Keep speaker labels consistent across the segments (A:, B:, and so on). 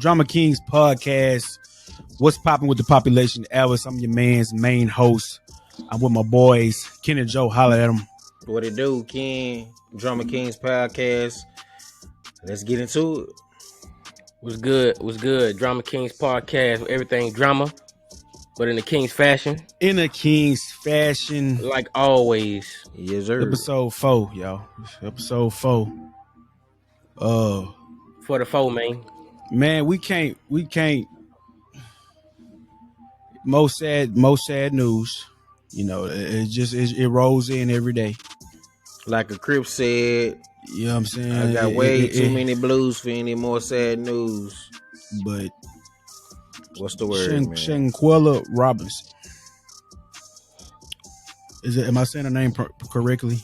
A: Drama Kings podcast. What's popping with the population? Elvis, I'm your man's main host. I'm with my boys, Ken and Joe. Holla at them.
B: What it do, Ken? Drama Kings podcast. Let's get into it.
C: What's good? What's good? Drama Kings podcast. Everything drama, but in the King's fashion.
A: In a King's fashion.
C: Like always.
B: Yes, sir.
A: Episode 4, y'all. Episode 4.
C: For the foe, man.
A: Man, we can't. Most sad news. You know, it rolls in every day.
B: Like a Crip said,
A: you know what I'm saying?
B: I got way too many blues for any more sad news.
A: But
B: what's the word, man?
A: Shanqella Robinson. Am I saying her name correctly?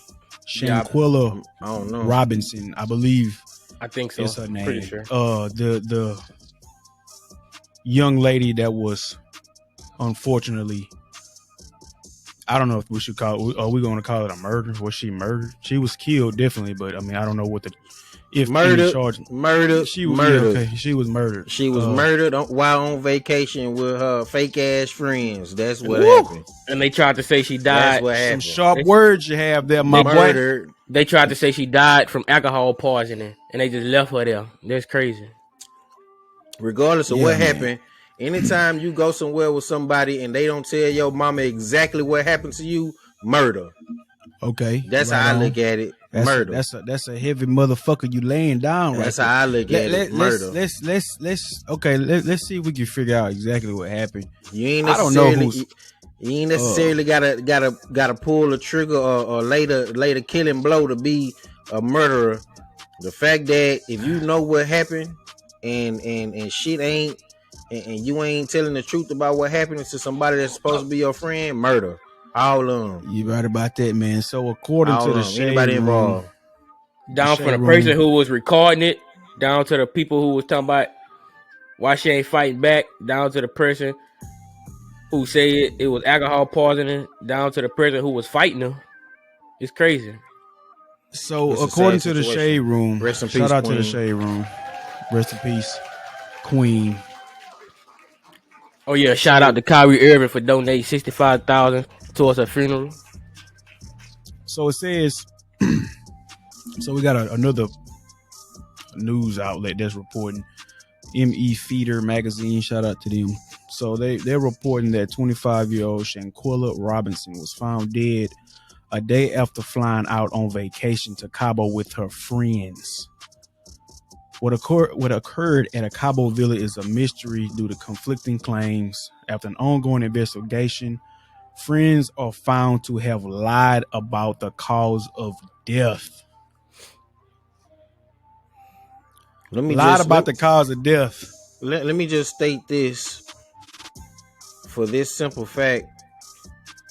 A: Shanqella
B: I don't know.
A: Robinson, I believe.
C: I think so.
A: Is her name.
C: Pretty sure.
A: The young lady that was unfortunately, I don't know if we should call it, are we going to call it a murder? Was she murdered? She was killed, definitely, but I mean, I don't know what
B: murdered.
A: She was
B: murdered.
A: Yeah, okay. She was murdered.
B: She was murdered while on vacation with her fake ass friends. That's what happened.
C: And they tried to say she died.
B: That's what happened.
A: Some sharp words you have there, my boy.
C: They tried to say she died from alcohol poisoning, and they just left her there. That's crazy.
B: Regardless of what happened, anytime you go somewhere with somebody and they don't tell your mama exactly what happened to you, murder.
A: Okay,
B: that's how I look at it. Murder.
A: That's a heavy motherfucker you laying down right.
B: That's how I look at it. Murder.
A: Let's see if we can figure out exactly what happened.
B: You ain't necessarily gotta pull a trigger or lay the killing blow to be a murderer. The fact that if you know what happened and shit ain't and you ain't telling the truth about what happened to somebody that's supposed to be your friend, murder. All of them.
A: You right about that, man. So according to the shade room,
C: down from the person who was recording it, down to the people who was talking about why she ain't fighting back, down to the person who said it was alcohol poisoning, down to the person who was fighting her. It's crazy.
A: So according to the shade room, shout out to the shade room. Rest in peace, Queen.
C: Oh yeah, shout out to Kyrie Irving for donating $65,000 towards her funeral.
A: So it says, so we got another news outlet that's reporting. ME Feeder magazine, shout out to them. So they're reporting that 25-year-old Shanqella Robinson was found dead a day after flying out on vacation to Cabo with her friends. What occurred at a Cabo villa is a mystery due to conflicting claims. After an ongoing investigation, friends are found to have lied about the cause of death. The cause of death.
B: Let me just state this for this simple fact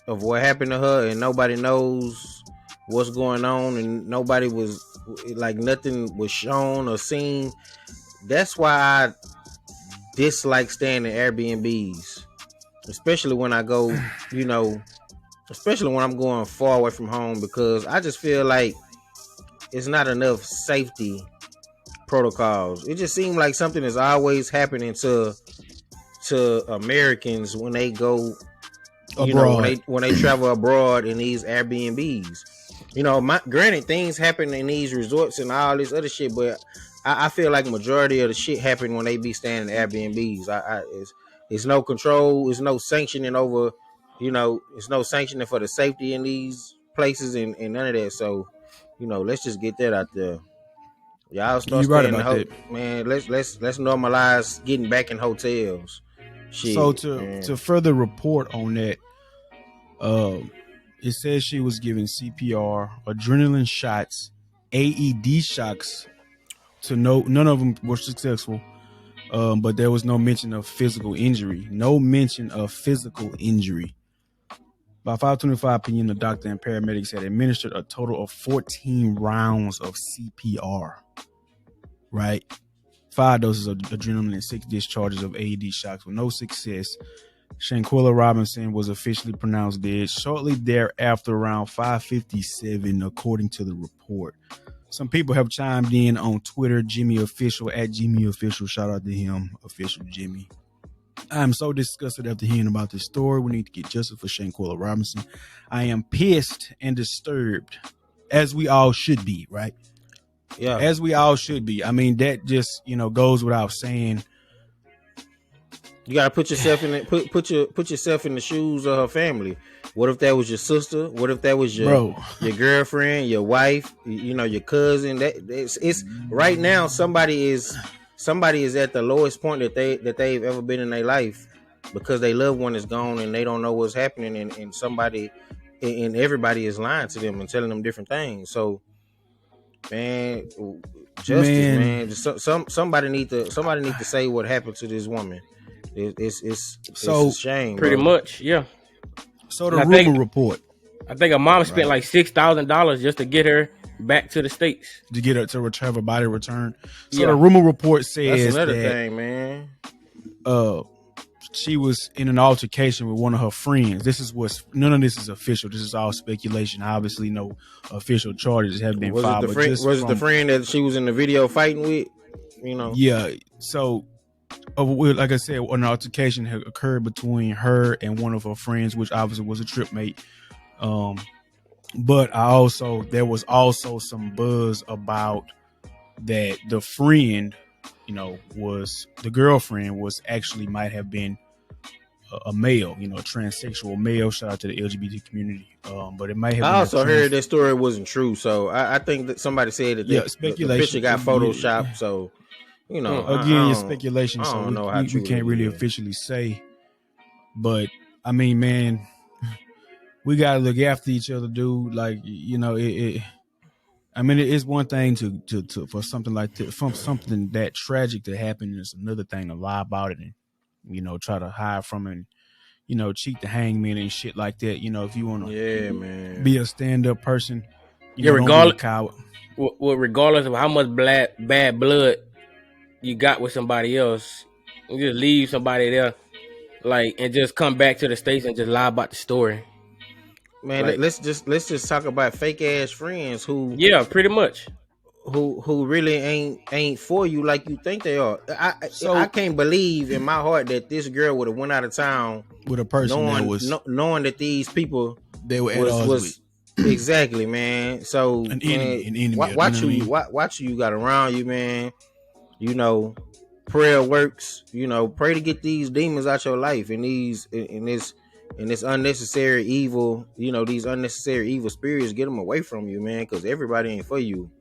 B: of what happened to her, and nobody knows what's going on, and nobody was like, nothing was shown or seen. That's why I dislike staying in Airbnbs, especially when I go, especially when I'm going far away from home, because I just feel like it's not enough safety protocols. It just seems like something is always happening to Americans when they go abroad. When they travel abroad in these Airbnbs. Granted, things happen in these resorts and all this other shit, but I feel like majority of the shit happen when they be staying in Airbnbs. It's no control, it's no sanctioning over, it's no sanctioning for the safety in these places and none of that. So, let's just get that out there. Y'all start staying in man. Let's normalize getting back in hotels. Shit,
A: so to further report on that, it says she was given CPR, adrenaline shots, AED shocks. None of them were successful, but there was no mention of physical injury. By 5:25 p.m., the doctor and paramedics had administered a total of 14 rounds of CPR. Right? 5 doses of adrenaline and 6 discharges of AED shocks with no success. Shanqella Robinson was officially pronounced dead shortly thereafter around 5:57, according to the report. some people have chimed in on Twitter. Jimmy Official at Jimmy Official. Shout out to him, Official Jimmy. I'm so disgusted after hearing about this story. We need to get justice for Shanqella Robinson. I am pissed and disturbed, as we all should be, right?
B: Yeah,
A: as we all should be. I mean, that just goes without saying.
B: You gotta put yourself in it. Put yourself in the shoes of her family. What if that was your sister? What if that was your girlfriend, your wife? Your cousin. It's right now. Somebody is at the lowest point that they've ever been in their life because their loved one is gone and they don't know what's happening, and somebody and everybody is lying to them and telling them different things. So, man, justice, man. Somebody need to say what happened to this woman. It's a shame.
C: Pretty much, yeah.
A: So the rumor report.
C: I think her mom spent like $6,000 just to get her back to the States.
A: To get her to have her body returned. So the rumor report says
B: that's another thing, man.
A: She was in an altercation with one of her friends. None of this is official. This is all speculation. Obviously, no official charges have been filed.
B: Was it the friend that she was in the video fighting with?
A: Yeah. So, like I said, an altercation had occurred between her and one of her friends, which obviously was a trip mate. But there was also some buzz about that the friend, was the girlfriend was actually might have been a male, a transsexual male. Shout out to the LGBT community. But it might have.
B: I also heard that story wasn't true, so I think that somebody said that speculation. The picture got photoshopped. So
A: again, it's speculation. So we can't really officially say. But I mean, man, we gotta look after each other, dude. Like I mean, it's one thing to for something like that, from something that tragic to happen. It's another thing to lie about it and try to hide from it and cheat the hangman and shit like that. If you want to be a stand up person,
C: regardless of how much bad blood you got with somebody else, you just leave somebody there, and just come back to the States and just lie about the story.
B: Man, let's just talk about fake ass friends who
C: pretty much
B: who really ain't for you like you think they are. I can't believe in my heart that this girl would have went out of town
A: with a person
B: knowing that these people
A: they were at odds with.
B: Exactly, man. So
A: an enemy.
B: Watch who you got around you, man. Prayer works. Pray to get these demons out your life and this unnecessary evil, these unnecessary evil spirits, get them away from you, man, because everybody ain't for you.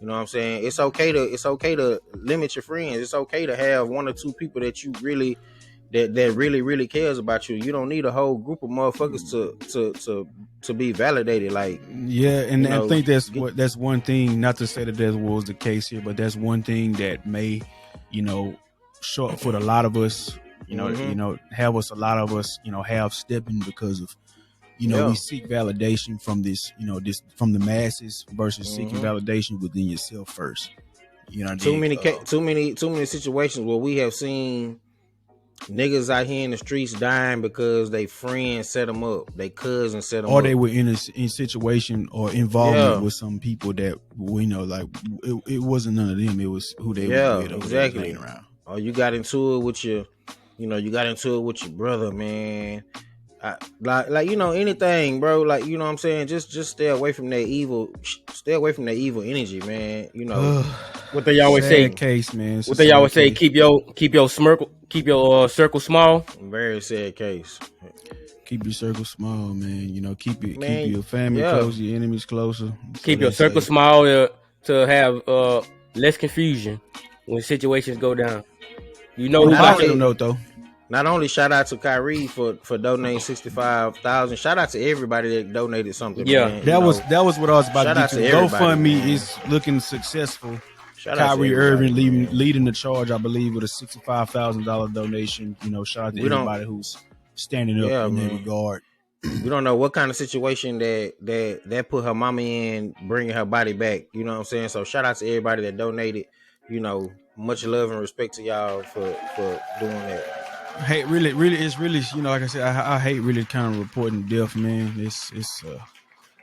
B: You know what I'm saying? It's okay to limit your friends. It's okay to have one or two people that you really that really, really cares about you. You don't need a whole group of motherfuckers to be validated.
A: And I think that's one thing, not to say that was the case here, but that's one thing that may, show up for a lot of us. Have a lot of us, have stepping because of, we seek validation from this, from the masses versus seeking validation within yourself first.
B: Too many situations where we have seen niggas out here in the streets dying because they friends set them up, they cousins set them up,
A: or they were in a situation or involvement with some people that it wasn't none of them. It was who they were with,
B: exactly.
A: Around.
B: Or you got into it with your. You got into it with your brother, man. Anything, bro. What I'm saying? Just stay away from that evil. Stay away from that evil energy, man.
C: What they always say,
A: case, man.
C: What they always say, keep your circle small.
B: Very sad case.
A: Keep your circle small, man. Keep your family close, your enemies closer.
C: Keep your circle small to have less confusion when situations go down. Who got
A: your note though.
B: Not only shout out to Kyrie for donating $65,000. Shout out to everybody that donated something.
C: Yeah,
B: man.
A: That was what I was about to get to. GoFundMe is looking successful. Kyrie Irving leading the charge, I believe, with a $65,000 donation. Shout out to everybody who's standing up in that regard.
B: We don't know what kind of situation that put her mama in, bringing her body back. You know what I'm saying? So shout out to everybody that donated. Much love and respect to y'all for doing that.
A: Hey, it's really, like I said, I hate really kind of reporting death, man.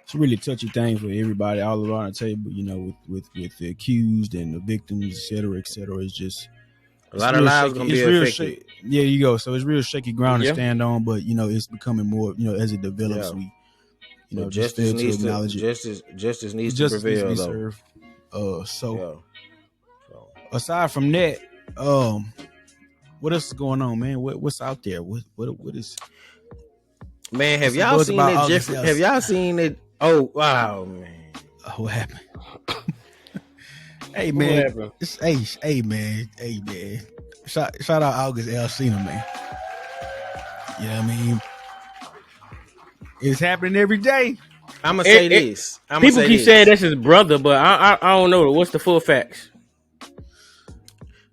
A: it's a really touchy thing for everybody all around the table. You know, with the accused and the victims, et cetera, et cetera. It's just
B: a lot of lives gonna be affected.
A: Yeah, you go. So it's real shaky ground to stand on, but you know, it's becoming more. You know, as it develops, we, you know,
B: justice needs to acknowledge justice needs to prevail.
A: Needs to be served. So aside from that, what else is going on, man? What's out there? What is?
B: Man, have y'all seen it, Jeffrey? Have y'all seen it? Oh wow, man!
A: What happened? Hey man, hey man. Shout out August Alsina, man. You know what I mean? It's happening every day.
B: I'm gonna say this.
C: People keep saying that's his brother, but I don't know. What's the full facts?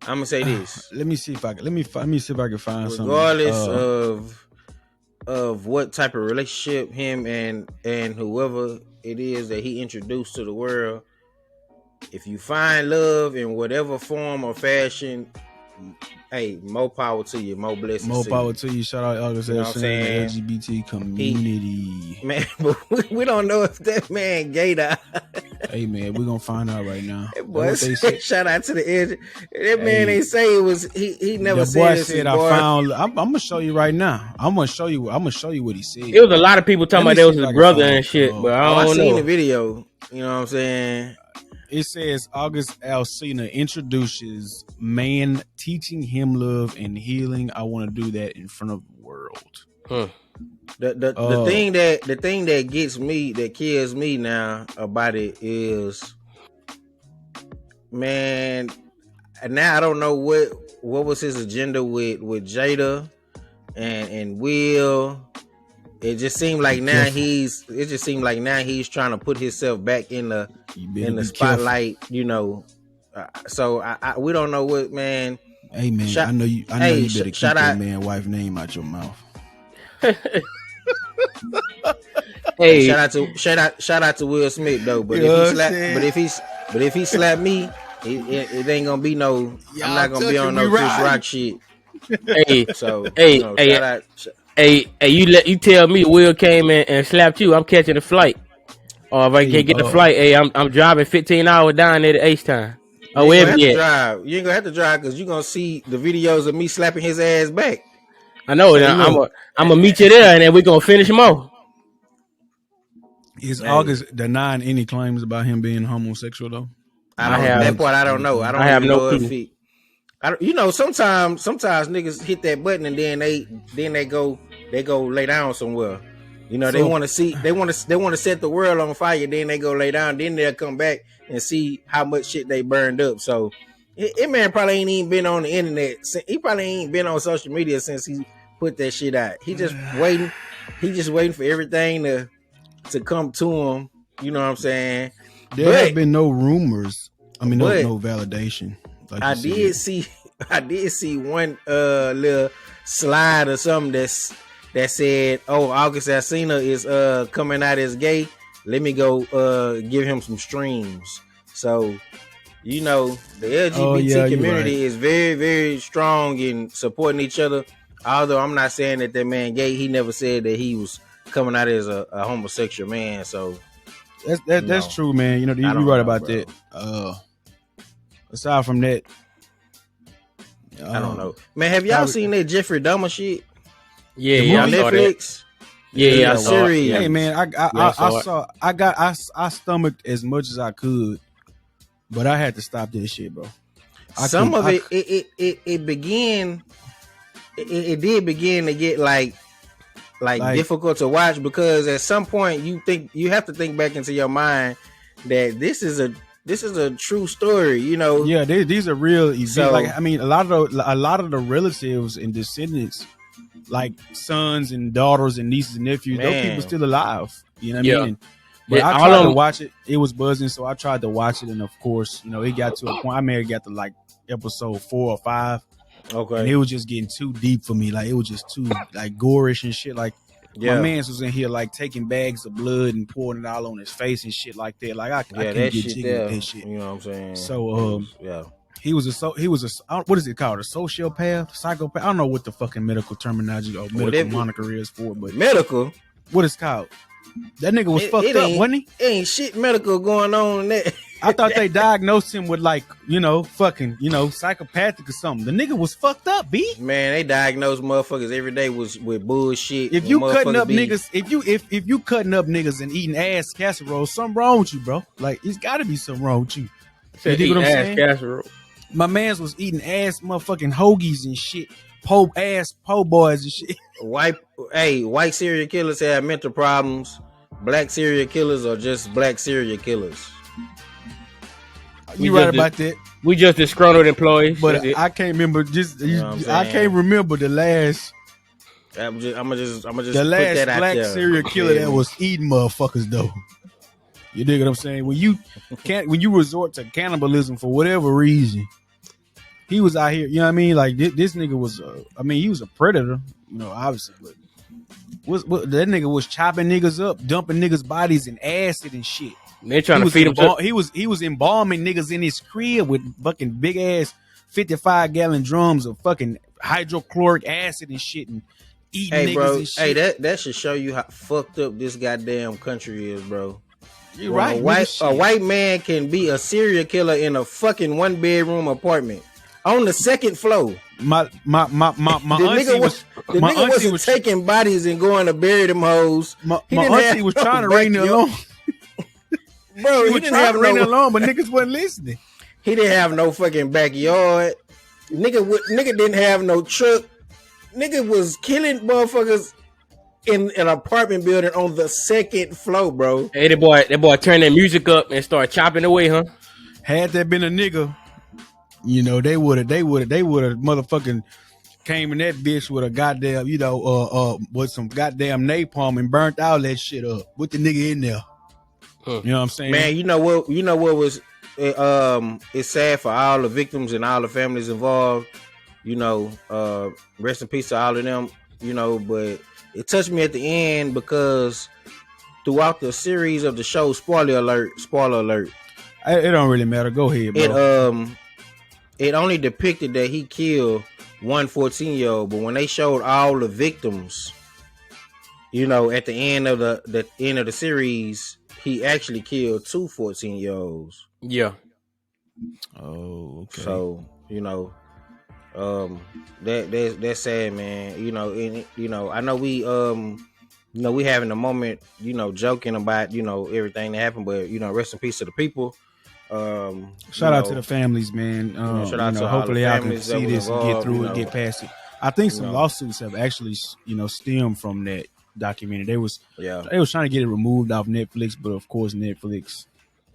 B: I'm gonna say this.
A: Let me see if I can find something.
B: Regardless of what type of relationship him and whoever it is that he introduced to the world, if you find love in whatever form or fashion, hey, more power to you, more blessings.
A: More power to you. Shout out August Alsina, LGBT community.
B: Man, but we don't know if that man gay or
A: Hey man, we're gonna find out right now.
B: Boy, shout out to the edge. That man ain't say it was he never said this.
A: Said I found I'm gonna show you right now. I'm gonna show you what he said.
C: It was a lot of people talking about that was his brother and shit, but I don't know.
B: Seen the video. You know what I'm saying?
A: It says August Alsina introduces man teaching him love and healing. I want to do that in front of the world.
B: The thing that gets me, that kills me now about it is, man, now I don't know what was his agenda with Jada and Will. It just seemed like now he's trying to put himself back in the spotlight, careful. You know. So we don't know what, man.
A: Hey man, I know you better keep that man wife's name out your mouth.
B: Hey, shout out to Will Smith though. But if he slap me, it ain't gonna be no. Y'all, I'm not gonna be on no Chris Rock shit.
C: Hey, so hey, you tell me Will came in and slapped you, I'm catching the flight. Or if I can't get the flight, hey, I'm driving 15 hours down there to H-Town.
B: You ain't gonna have to drive because you're gonna see the videos of me slapping his ass back.
C: I know. I'm gonna meet you there, and then we're gonna finish him off.
A: Is August denying any claims about him being homosexual though?
B: That part I don't know. I have no clue. You know, sometimes niggas hit that button and then they go lay down somewhere. You know, they want to set the world on fire. Then they go lay down. Then they'll come back and see how much shit they burned up. So, it man probably ain't even been on the internet. He probably ain't been on social media since he put that shit out. He just waiting. He just waiting for everything to come to him. You know what I'm saying?
A: There have been no rumors. I mean, no validation. Like
B: I did see one little slide or something that said, "Oh, August Alsina is coming out as gay. Let me go give him some streams." So, you know, the LGBT community is very, very strong in supporting each other. Although I'm not saying that man gay, he never said that he was coming out as a homosexual man. So
A: that's true, man. You know, you're right about that. Aside from that,
B: I don't know, man. Have y'all seen that Jeffrey Dahmer shit?
C: Yeah,
B: on Netflix.
C: Yeah, I saw it.
A: Hey, man, I stomached as much as I could, but I had to stop this shit, bro. It
B: did begin to get like difficult to watch, because at some point you have to think back into your mind that this is a true story, you know.
A: Yeah, these are real events. So, like, I mean, a lot of the relatives and descendants, like sons and daughters and nieces and nephews, those people still alive. You know what I mean? But I tried to watch it. It was buzzing, so I tried to watch it, and of course, you know, it got to a point. I may have got to like episode 4 or 5.
B: Okay.
A: And it was just getting too deep for me. Like, it was just too like gorish and shit. Like, my man's was in here like taking bags of blood and pouring it all on his face and shit like that. Like, I couldn't get jiggy with that shit.
B: You know what I'm saying?
A: So he was a what is it called? A sociopath, psychopath? I don't know what the fucking medical terminology or medical moniker is for, but
B: medical.
A: What it's called? That nigga was fucked up, wasn't he?
B: Ain't shit medical going on in that.
A: I thought they diagnosed him with like, fucking, psychopathic or something. The nigga was fucked up, B.
B: Man, they diagnose motherfuckers every day with bullshit.
A: If you cutting up niggas, if you cutting up niggas and eating ass casserole, something wrong with you, bro. Like, it's got to be something wrong with you. You dig what I'm saying? Casserole. My man's was eating ass motherfucking hoagies and shit, po boys and shit.
B: White serial killers have mental problems. Black serial killers are just black serial killers.
A: You right about that.
C: We just disgruntled employees.
A: But I can't remember. I can't remember the last.
B: I'm just
A: the
B: put
A: last
B: that out
A: black
B: there.
A: serial killer that was eating motherfuckers though. You dig what I'm saying? When you resort to cannibalism for whatever reason, he was out here. You know what I mean? Like this nigga was. He was a predator. Obviously, but that nigga was chopping niggas up, dumping niggas' bodies in acid and shit.
C: They trying to feed him.
A: He was embalming niggas in his crib with fucking big ass 55-gallon drums of fucking hydrochloric acid and shit and eating niggas and shit.
B: Hey, that should show you how fucked up this goddamn country is, bro.
A: You're right.
B: A white man can be a serial killer in a fucking 1-bedroom apartment on the second floor.
A: My auntie
B: wasn't taking bodies and going to bury them hoes.
A: My auntie was trying to ring the alarm.
B: Bro, he didn't have
A: no alarm, but niggas wasn't listening.
B: He didn't have no fucking backyard. Nigga didn't have no truck. Nigga was killing motherfuckers in an apartment building on the second floor, bro.
C: Hey, that boy turned their music up and started chopping away, huh?
A: Had that been a nigga, they would have motherfucking came in that bitch with a goddamn, with some goddamn napalm and burnt all that shit up with the nigga in there. You know what I'm saying?
B: Man, you know what was it's sad for all the victims and all the families involved. Rest in peace to all of them, but it touched me at the end because throughout the series of the show, spoiler alert.
A: It don't really matter. Go ahead, bro.
B: It only depicted that he killed one 14-year-old, but when they showed all the victims, at the end of the series, he actually killed two 14-year-olds.
C: Yeah.
A: Oh, okay.
B: So, that's sad, man. I know we having a moment, joking about, everything that happened, but rest in peace to the people.
A: Shout out to the families, man.
B: Shout out to
A: hopefully
B: all
A: I
B: the
A: can see this and get through it, get past it. I think some lawsuits have actually, stemmed from that documentary. They was trying to get it removed off Netflix, but of course Netflix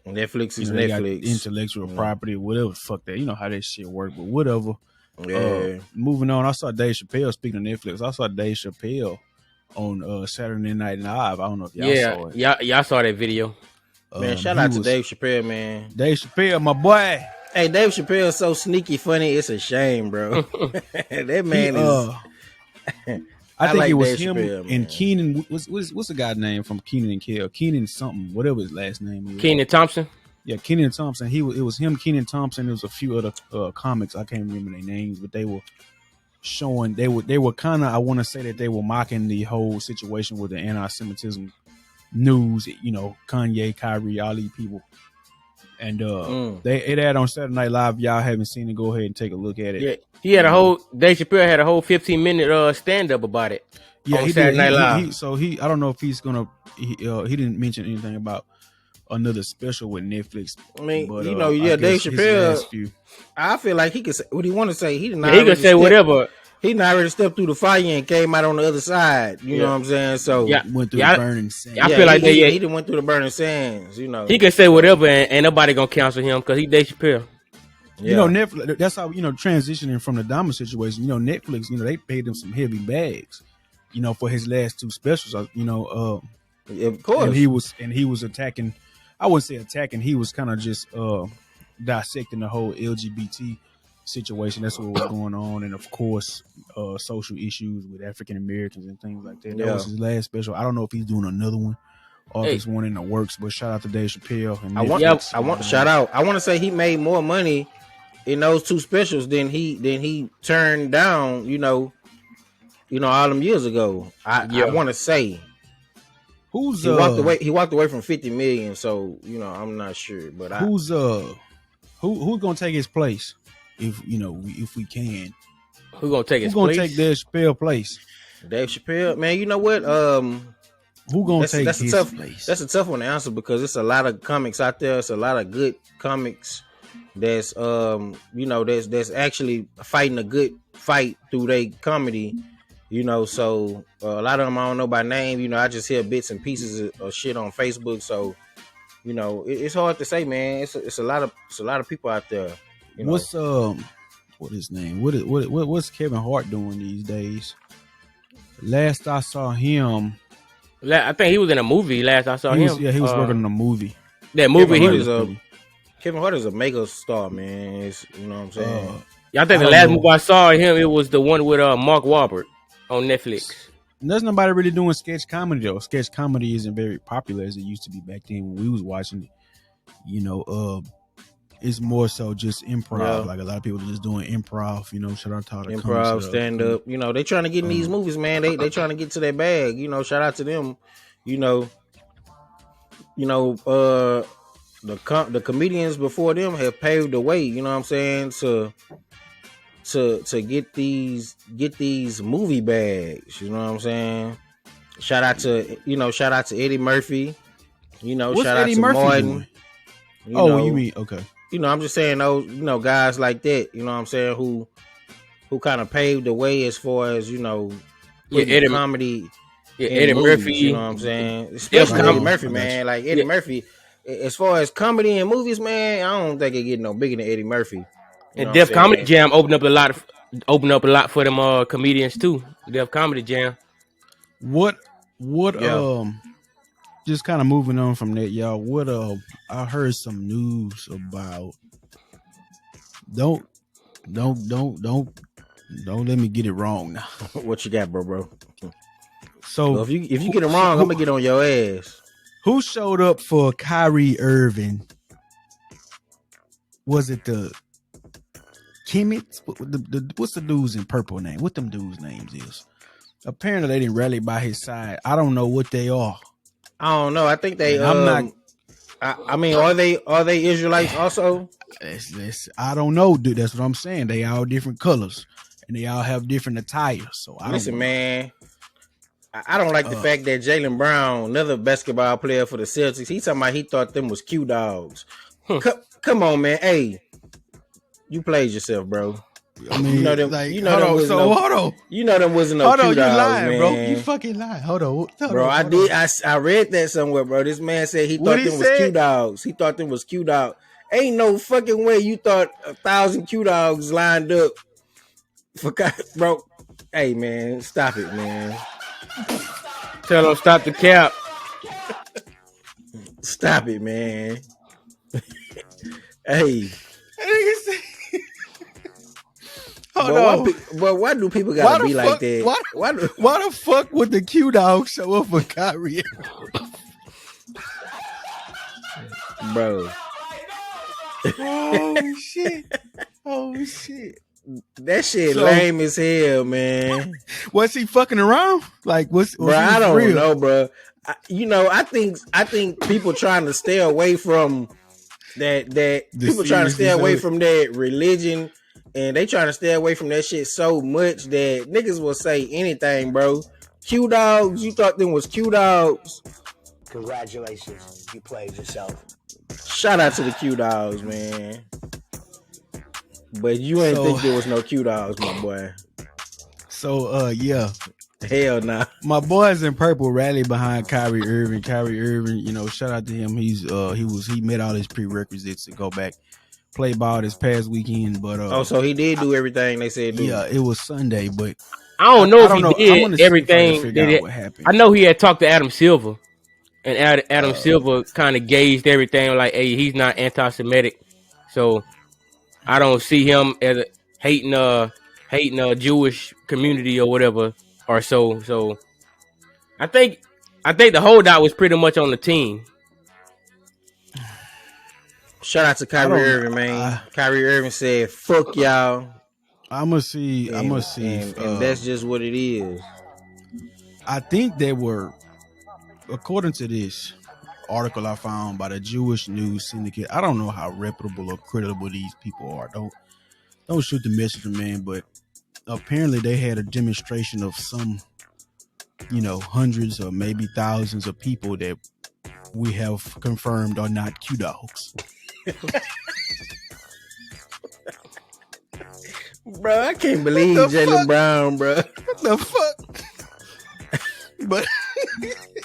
A: is Netflix. Intellectual property, whatever the fuck that. You know how that shit work, but whatever.
B: Yeah.
A: Moving on, I saw Dave Chappelle, speaking of Netflix, I saw Dave Chappelle on Saturday Night Live. I don't know if y'all saw it.
C: Y'all saw that video.
B: Man, shout out to Dave Chappelle, man.
A: Dave Chappelle, my boy.
B: Hey, Dave Chappelle is so sneaky funny, it's a shame, bro. That man is
A: I think
B: like
A: it was
B: Dave
A: him
B: Chappelle,
A: and Keenan. What's the guy's name from Keenan and Kel? Keenan something, whatever his last name is.
C: Kenan Thompson.
A: Yeah, Kenan Thompson. It was him, Kenan Thompson. There was a few other comics. I can't remember their names, but they were showing. They were kind of. I want to say that they were mocking the whole situation with the anti-Semitism news. Kanye, Kyrie, all these people. And it had on Saturday Night Live. If y'all haven't seen it, go ahead and take a look at it.
C: Yeah, he had Dave Chappelle had a whole 15-minute stand up about it.
A: Yeah,
C: on Saturday Night Live.
A: I don't know if he's gonna. He didn't mention anything about another special with Netflix.
B: I mean,
A: but,
B: Dave Chappelle. I feel like he could say what he want to say. He
C: could say whatever.
B: He not already stepped through the fire and came out on the other side. You know what I'm saying? So
A: went through the burning sand.
C: I feel like
B: he didn't went through the burning sands.
C: He could say whatever, and ain't nobody gonna cancel him because he Dave Chappelle.
A: Yeah. Netflix. That's how transitioning from the Dahmer situation. Netflix. They paid him some heavy bags. For his last two specials. Of
B: course.
A: And he was attacking. I wouldn't say attacking. He was kind of just dissecting the whole LGBT situation. That's what was going on, and of course social issues with African Americans and things like that. That was his last special. I don't know if he's doing another one or if it's one in the works, but shout out to Dave Chappelle. And
B: I want to say he made more money in those two specials than he turned down all them years ago. I want to say He walked away. He walked away from 50 million. So I'm not sure. But
A: who's gonna take his place? If we can,
C: who's gonna take his place?
A: Who's gonna take Dave Chappelle's place?
B: Dave Chappelle, man. You know what?
A: Who gonna take his place?
B: That's a tough one to answer because it's a lot of comics out there. It's a lot of good comics that's that's actually fighting a good fight through their comedy. So a lot of them I don't know by name. I just hear bits and pieces of shit on Facebook. So it's hard to say, man. It's a lot of people out there.
A: What's what his name? What's Kevin Hart doing these days? Last I saw him,
C: I think he was in a movie. Last I saw him,
A: he was working on a movie.
C: That movie,
B: Kevin Hart is a mega star, man. You know what I'm saying?
C: I think the last movie I saw him, it was the one with Mark Wahlberg on Netflix.
A: There's nobody really doing sketch comedy though. Sketch comedy isn't very popular as it used to be back then when we was watching it. It's more so just improv. Yeah. Like a lot of people are just doing improv. Shout out to all the
B: improv, stand up. They trying to get in these movies, man. They trying to get to their bag. Shout out to them. The comedians before them have paved the way. You know what I'm saying to get these movie bags. You know what I'm saying. Shout out to Eddie Murphy.
A: What's
B: shout
A: Eddie
B: out to
A: Murphy
B: Martin.
A: Doing? You mean okay?
B: I'm just saying those, guys like that, what I'm saying, who kind of paved the way as far as,
C: Eddie
B: comedy.
C: Yeah, Eddie
B: movies,
C: Murphy.
B: You know what I'm saying? Especially Eddie Murphy, man. Like Eddie Murphy, as far as comedy and movies, man, I don't think it get no bigger than Eddie Murphy.
C: And Def Comedy Jam opened up a lot for them comedians too. Def Comedy Jam.
A: What just kind of moving on from that, y'all. What I heard some news about. Don't let me get it wrong now.
B: What you got, bro?
A: So
B: well, if you get it wrong, I'm gonna get on your ass.
A: Who showed up for Kyrie Irving? Was it the Kimmets? What's the dudes in purple name? What them dudes' names is? Apparently they didn't rally by his side. I don't know what they are.
B: I don't know. I think they. I'm not. I mean, are they Israelites also?
A: I don't know, dude. That's what I'm saying. They all different colors and they all have different attire. So
B: man. I don't like the fact that Jaylen Brown, another basketball player for the Celtics, he talking about he thought them was Q dogs. Come on, man. Hey, you played yourself, bro.
A: I mean, hold on.
B: You know them wasn't no Q dogs,
A: you lying,
B: man.
A: Bro. You fucking lying. Hold on,
B: bro. I read that somewhere, bro. This man said he thought them was Q dogs. He thought them was Q dogs. Ain't no fucking way you thought 1,000 Q dogs lined up for bro. Hey, man, stop it, man.
C: Tell him stop the cap.
B: Stop it, man. Hey. Why do people gotta be like that?
A: Why the fuck would the Q dog show up for Kyrie?
B: Bro.
A: Oh shit.
B: That shit lame as hell, man.
A: Was he fucking around? Like, bro?
B: I don't know, bro. I think people trying to stay away from that. People trying to stay away from that religion, and they trying to stay away from that shit so much that niggas will say anything, bro. Q dogs, you thought them was Q dogs?
D: Congratulations, you played yourself.
B: Shout out to the Q dogs, man. But you ain't think there was no Q dogs, my boy.
A: So yeah.
B: Hell nah.
A: My boys in purple rallied behind Kyrie Irving. Kyrie Irving, shout out to him. He met all his prerequisites to go back play ball this past weekend. But
B: so he did do everything they said.
A: Yeah, it was Sunday, but
C: I don't know if he did everything.
A: What happened.
C: I know he had talked to Adam Silver, and Adam Silver kind of gauged everything like, hey, he's not anti-Semitic, so I don't see him as hating a Jewish community or whatever or so. So I think the holdout was pretty much on the team.
B: Shout out to Kyrie Irving, man. Kyrie Irving said, "Fuck y'all."
A: I'ma see,
B: and that's just what it is.
A: I think they were according to this article I found by the Jewish News Syndicate, I don't know how reputable or credible these people are. Don't shoot the messenger, man. But apparently they had a demonstration of some, hundreds or maybe thousands of people that we have confirmed are not Q dogs.
B: Bro, I can't believe Jaylen Brown, bro.
A: What the fuck? But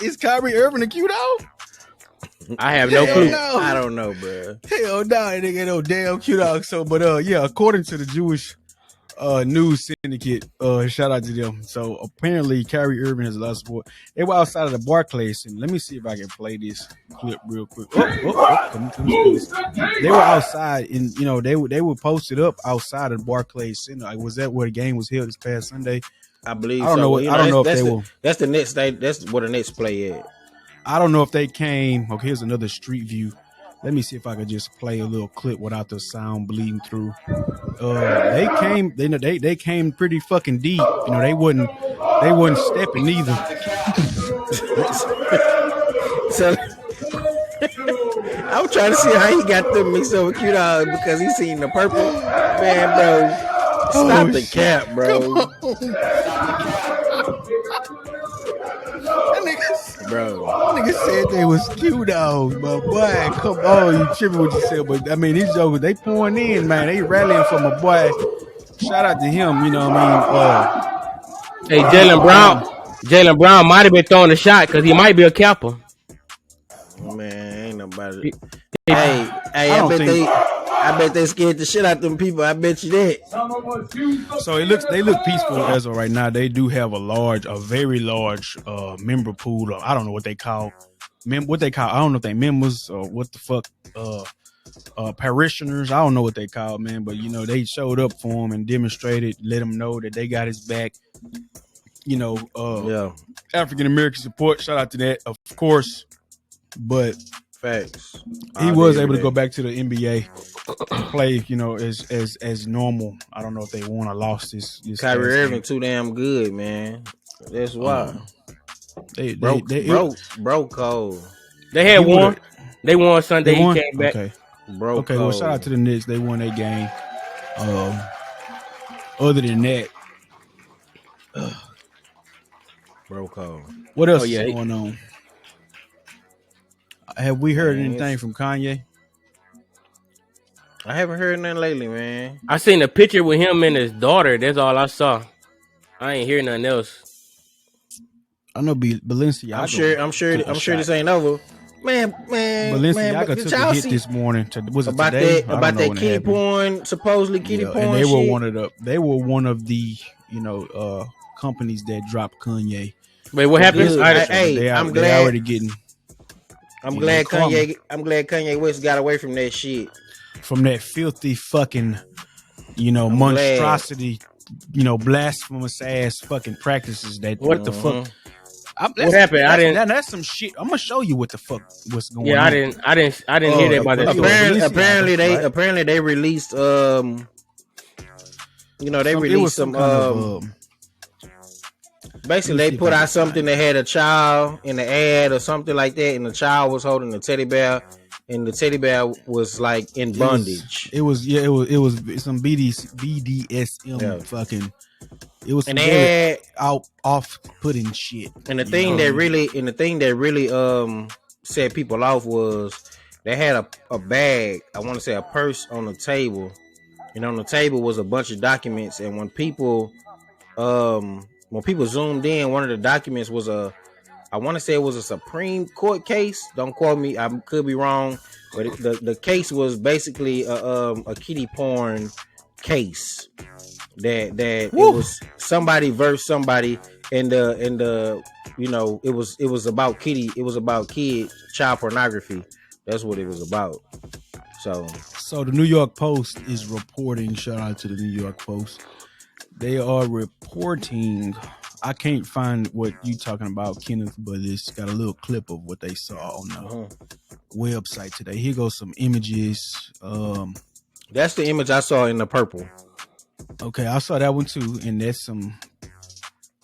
A: is Kyrie Irving a Q dog?
C: I have no clue.
B: No. I don't know, bro.
A: Hell no, nigga ain't no damn Q dog. So, but yeah, according to the Jewish News Syndicate, shout out to them. So apparently Kyrie Irving has a lot of support. They were outside of the Barclays, and let me see if I can play this clip real quick. Come they were outside, and they were posted up outside of the Barclays Center. Like, was that where the game was held this past Sunday?
B: I believe.
A: I don't know. I don't know if they were.
B: That's the next. That's where the Nets play at.
A: I don't know if they came. Okay, here's another street view. Let me see if I could just play a little clip without the sound bleeding through. They came. They came pretty fucking deep. They wasn't stepping either.
B: So I'm trying to see how he got them mixed up with Q Dog because he seen the purple. Man, bro, stop the cap, bro.
A: Nigga said they was Q dogs, but boy, come on, you tripping what you said. But I mean, these jokers, they pouring in, man. They rallying for my boy. Shout out to him, you know what I
C: mean? Hey, Jaylen Brown might have been throwing a shot because he might be a capper.
B: Man, ain't nobody. Hey, I bet they scared the shit out of them people. I bet you that.
A: So they look peaceful as of right now. They do have a very large member pool. I don't know what they call. I don't know if they members or what the fuck. Parishioners. I don't know what they call, man. But they showed up for him and demonstrated, let him know that they got his back. African American support. Shout out to that, of course. But
B: facts.
A: He was able to go back to the NBA, play, as normal. I don't know if they won or lost this
B: Kyrie Irving too damn good, man. That's why.
A: They
B: broke cold.
C: They had won. They won Sunday. He came back.
A: Okay. Okay. Well, shout out to the Knicks. They won their game. Other than that,
B: broke cold.
A: What else is going on? Have we heard anything from Kanye?
B: I haven't heard nothing lately, man.
C: I seen a picture with him and his daughter. That's all I saw. I ain't hear nothing else.
A: I know Balenciaga.
B: I'm sure this ain't over. Man.
A: Balenciaga took a hit this morning. Was it today?
B: About that kitty porn, supposedly kitty porn.
A: And they
B: shit.
A: were one of the companies that dropped Kanye.
C: Wait, what happened?
B: I'm glad.
A: They already getting.
B: I'm glad Kanye West got away from that shit.
A: From that filthy fucking, monstrosity, blasphemous ass fucking practices. What the fuck?
C: What happened?
A: That's some shit. I'm gonna show you what the fuck was going on.
C: Yeah, I didn't hear that about that.
B: Apparently they released basically, they put out something that had a child in the ad or something like that, and the child was holding a teddy bear, and the teddy bear was like in bondage.
A: It was some BDSM fucking. It was,
B: and they had
A: off-putting shit.
B: And the thing that really set people off was they had a bag. I want to say a purse on the table, and on the table was a bunch of documents. And when people zoomed in, one of the documents was I want to say it was a Supreme Court case. Don't quote me. I could be wrong, but the case was basically a kiddie porn case. That it was somebody versus somebody, and it was about kid child pornography. That's what it was about. So
A: the New York Post is reporting. Shout out to the New York Post. They are reporting. I can't find what you talking about, Kenneth, but it's got a little clip of what they saw on the website today. Here goes some images.
B: That's the image I saw in the purple.
A: Okay, I saw that one too, and that's some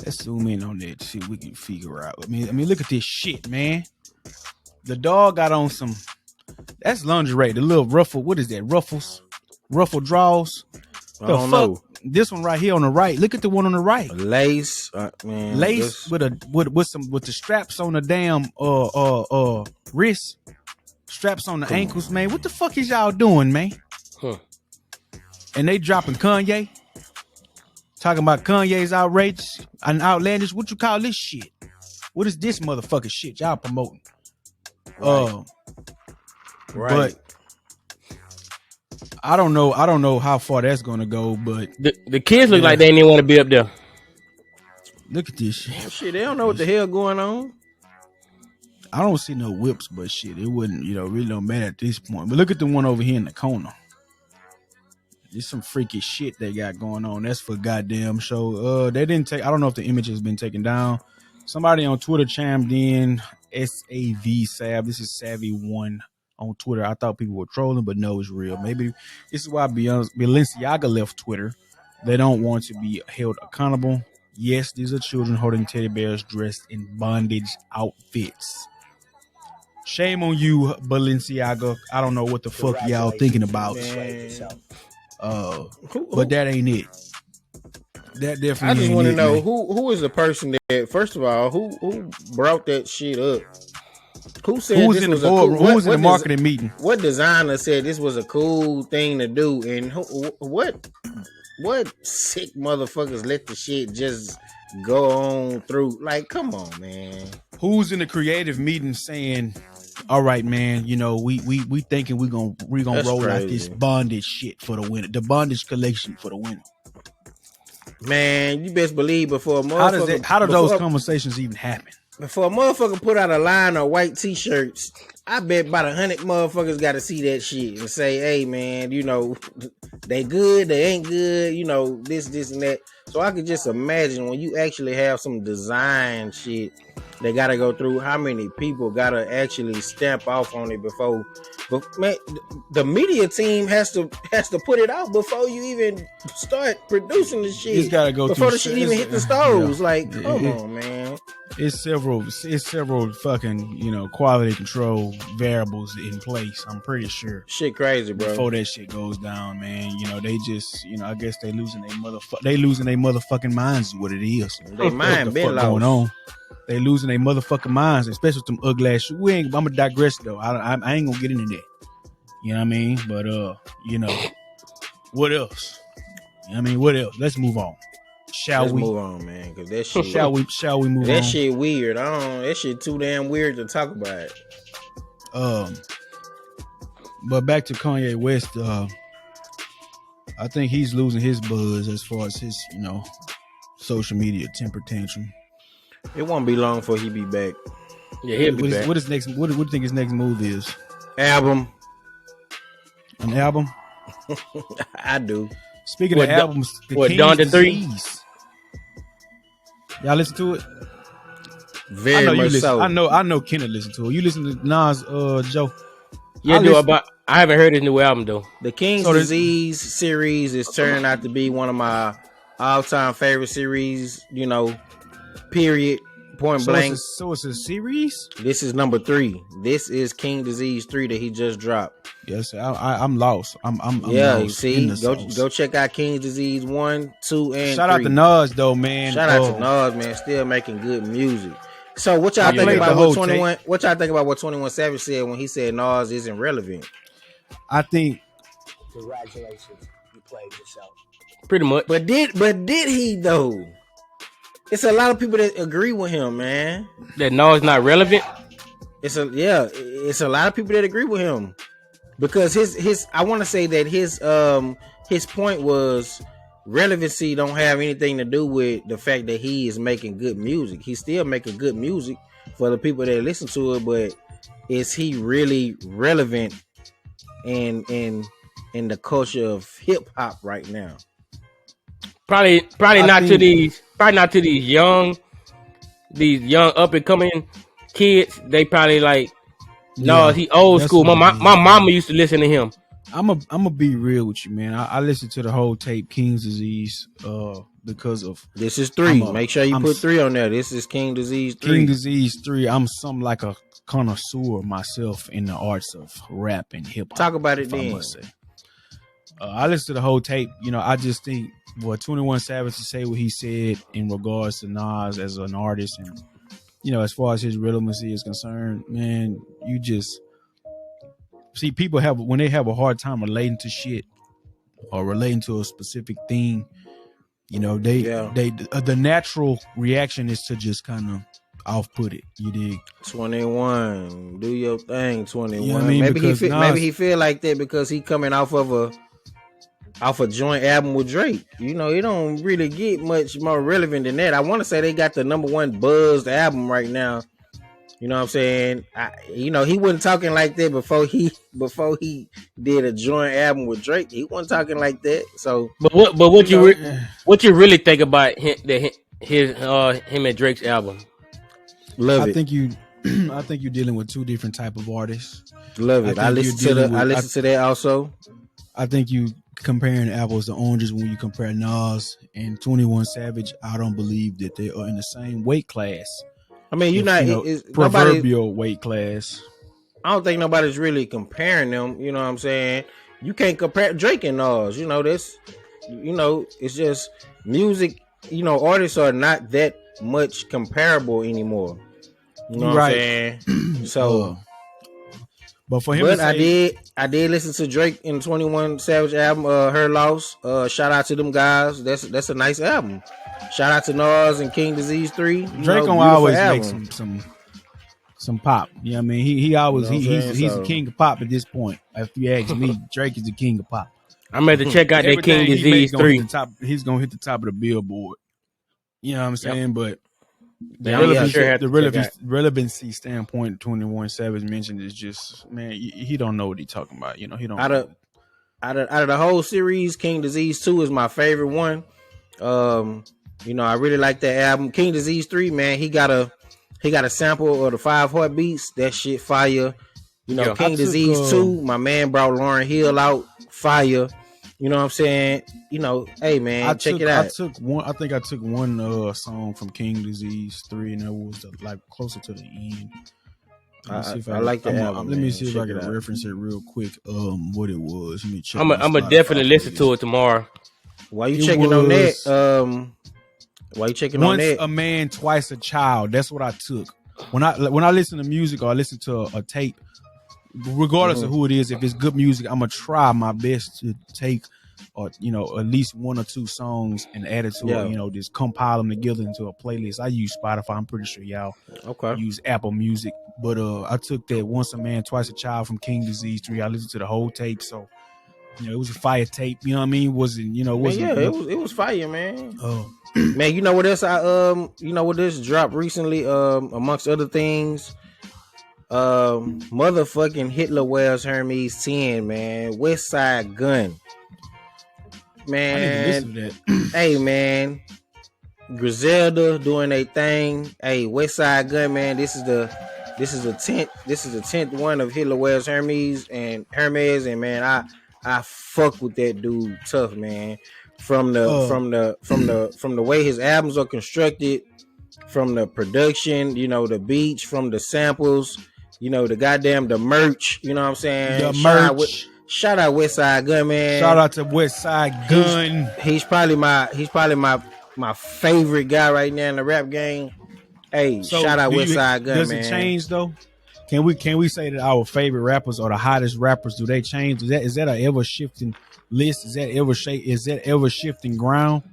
A: Let's zoom in on that shit. We can figure out. I mean, look at this shit, man. The dog got on some. That's lingerie. The little ruffle. What is that? Ruffle draws.
B: I don't know.
A: This one right here on the right. Look at the one on the right.
B: Lace, man.
A: Lace with the straps on the damn wrist. Straps on the ankles, man. What the fuck is y'all doing, man?
C: Huh.
A: And they dropping Kanye. Talking about Kanye's outrageous and outlandish. What you call this shit? What is this motherfucking shit y'all promoting?
B: Right.
A: But I don't know how far that's gonna go. But
C: the kids look like they didn't want to be up there.
A: Look at this shit.
B: Damn, shit, they don't know what the hell going on.
A: I don't see no whips, but shit, it wouldn't, really don't matter at this point. But look at the one over here in the corner. There's some freaky shit they got going on. That's for goddamn show. They didn't take. I don't know if the image has been taken down. Somebody on Twitter chimed in. SAV. This is Savvy1 on Twitter. I thought people were trolling, but no, it's real. Maybe this is why Balenciaga left Twitter. They don't want to be held accountable. Yes, these are children holding teddy bears dressed in bondage outfits. Shame on you, Balenciaga. I don't know what the fuck y'all thinking about. But that ain't it. That definitely.
B: I just want to know
A: man.
B: who is the person that, first of all, who brought that shit up? Who said
A: who's
B: this
A: in
B: was
A: the board?
B: a cool,
A: who's in the marketing meeting?
B: What designer said this was a cool thing to do? And what sick motherfuckers let the shit just go on through? Like, come on, man.
A: Who's in the creative meeting saying, "All right, man, we thinking we gonna
B: That's
A: roll
B: crazy.
A: out this bondage shit for the winter, the bondage collection for the winter."
B: Man, you best believe before a motherfucker.
A: How do those conversations even happen?
B: Before a motherfucker put out a line of white t-shirts, I bet about 100 motherfuckers got to see that shit and say, "Hey, man, they good, they ain't good, this and that." So I could just imagine when you actually have some design shit, they got to go through how many people got to actually stamp off on it before. But man, the media team has to put it out before you even start producing the shit.
A: It's got to go
B: before
A: through,
B: the shit even hit the stores.
A: Yeah.
B: Like, come on, man.
A: It's several fucking quality control variables in place. I'm pretty sure.
B: Shit crazy, bro.
A: Before that shit goes down, man, they just I guess they losing their motherfucking minds is what it is.
B: They mind been lost.
A: Going on. They losing their motherfucking minds, especially with them ugly ass shoes. I'm gonna digress though. I ain't gonna get into that. You know what I mean? But what else? What else? Let's move on. Let's
B: move on, man? Because that shit.
A: Shall we move on?
B: That shit weird. That shit too damn weird to talk about.
A: But back to Kanye West. I think he's losing his buzz as far as his social media temper tantrum.
B: It won't be long before he be back.
C: Yeah, he'll be back.
A: What is next? What do you think his next move is?
B: Album.
A: An album?
B: I do.
A: Speaking of albums,
C: Dawn to 3?
A: Y'all listen to it?
B: Very much so.
A: I know Kenneth listen to it. You listen to Nas, Joe?
C: Yeah, I haven't heard his new album though.
B: The King's Disease series is turning out to be one of my all-time favorite series. Period. Point blank.
A: So it's a series?
B: This is number 3. This is King Disease 3 that he just dropped.
A: Yes, I'm lost. I'm
B: yeah,
A: lost.
B: You see, go check out King Disease 1, 2, and
A: Shout
B: 3.
A: out to Nas though, man.
B: Shout out to Nas, man. Still making good music. So what y'all think about what 21? What y'all think about what 21 Savage said when he said Nas isn't relevant?
A: I think.
D: Congratulations, you played yourself.
C: Pretty much.
B: But did he though? It's a lot of people that agree with him, man.
C: That Nas not relevant.
B: It's a lot of people that agree with him because his I want to say that his point was relevancy don't have anything to do with the fact that he is making good music. He's still making good music for the people that listen to it, but is he really relevant in the culture of hip hop right now?
C: Probably not to these young up and coming kids. They probably like he old school. My mama used to listen to him. I'm
A: gonna be real with you, man. I listened to the whole tape, King's Disease, the because of
B: this is 3. Make sure you put 3 on there. This is King Disease 3.
A: King Disease 3. I'm some like a connoisseur myself in the arts of rap and hip hop.
B: Talk about it then.
A: I must say. I listened to the whole tape. You know, I just think 21 Savage to say what he said in regards to Nas as an artist, and you know, as far as his relevancy is concerned, man, you just see people when they have a hard time relating to shit or relating to a specific thing. You know, the natural reaction is to just kind of off-put it. You dig?
B: 21, do your thing. 21.
A: You know what I mean?
B: Maybe he feel like that because he coming off a joint album with Drake. You know, it don't really get much more relevant than that. I want to say they got the #1 buzzed album right now. You know what I'm saying? He wasn't talking like that before he did a joint album with Drake. He wasn't talking like that. So,
C: but what you really think about him and Drake's album?
B: Love it.
A: I think you're dealing with two different type of artists.
B: Love it. I listen to that also.
A: I think you comparing apples to oranges when you compare Nas and 21 Savage. I don't believe that they are in the same weight class.
B: I mean,
A: proverbial weight class.
B: I don't think nobody's really comparing them. You know what I'm saying? You can't compare Drake and Nas. You know this. You know, it's just music. You know, artists are not that much comparable anymore. You know what I'm saying? So,
A: but for him,
B: I did listen to Drake and 21 Savage album, Her Loss. Shout out to them guys. That's a nice album. Shout out to Nas and King Disease 3.
A: Drake gonna always make some pop. You know what I mean? He always he's the king of pop at this point. If you ask me, Drake is the king of pop.
C: I'm ready to check out that King Disease 3.
A: He's gonna hit the top of the Billboard. You know what I'm saying? But
C: the
A: relevancy standpoint 21 Savage mentioned is just, man, he don't know what he's talking about. You know, he don't.
B: Out of the whole series, King Disease 2 is my favorite one. You know, I really like that album. King Disease 3, man, he got a sample of the 5 Heartbeats. That shit fire. You know, King Disease 2, my man brought Lauryn Hill out, fire. You know what I'm saying? You know, hey man, check it out.
A: I think I took one song from King Disease 3, and that was like closer to the end.
B: I like the album.
A: Let me see if I can reference it real quick. What it was. Let me check.
C: I'm gonna definitely listen to it tomorrow.
B: Why you checking on that? Why you checking on that?
A: Once a man, twice a child. That's what I took. When I listen to music or I listen to a tape, regardless of who it is, if it's good music, I'm gonna try my best to take, or you know, at least 1 or 2 songs and add it to you know, just compile them together into a playlist. I use Spotify. I'm pretty sure y'all use Apple Music, but I took that Once a Man, Twice a Child from King Disease 3. I listened to the whole tape, so you know, it was a fire tape. You know what I mean? It
B: was fire, man. Man, you know what else this dropped recently? Amongst other things. Motherfucking Hitler Wears Hermes 10, man. West Side Gun, man. Hey, man. Griselda doing a thing. Hey, West Side Gun, man. This is the 10th one of Hitler Wears Hermes, and man, I fuck with that dude tough, man. From the way his albums are constructed, from the production, you know, the beats, from the samples, you know, the merch, you know what I'm saying?
A: The merch.
B: Shout out West Side Gun, man.
A: Shout out to West Side Gun.
B: He's probably my favorite guy right now in the rap game. Hey, so shout out West Side Gun, man.
A: Does it change though? Can we say that our favorite rappers or the hottest rappers, do they change? Is that an ever shifting list? Is that ever shifting ground?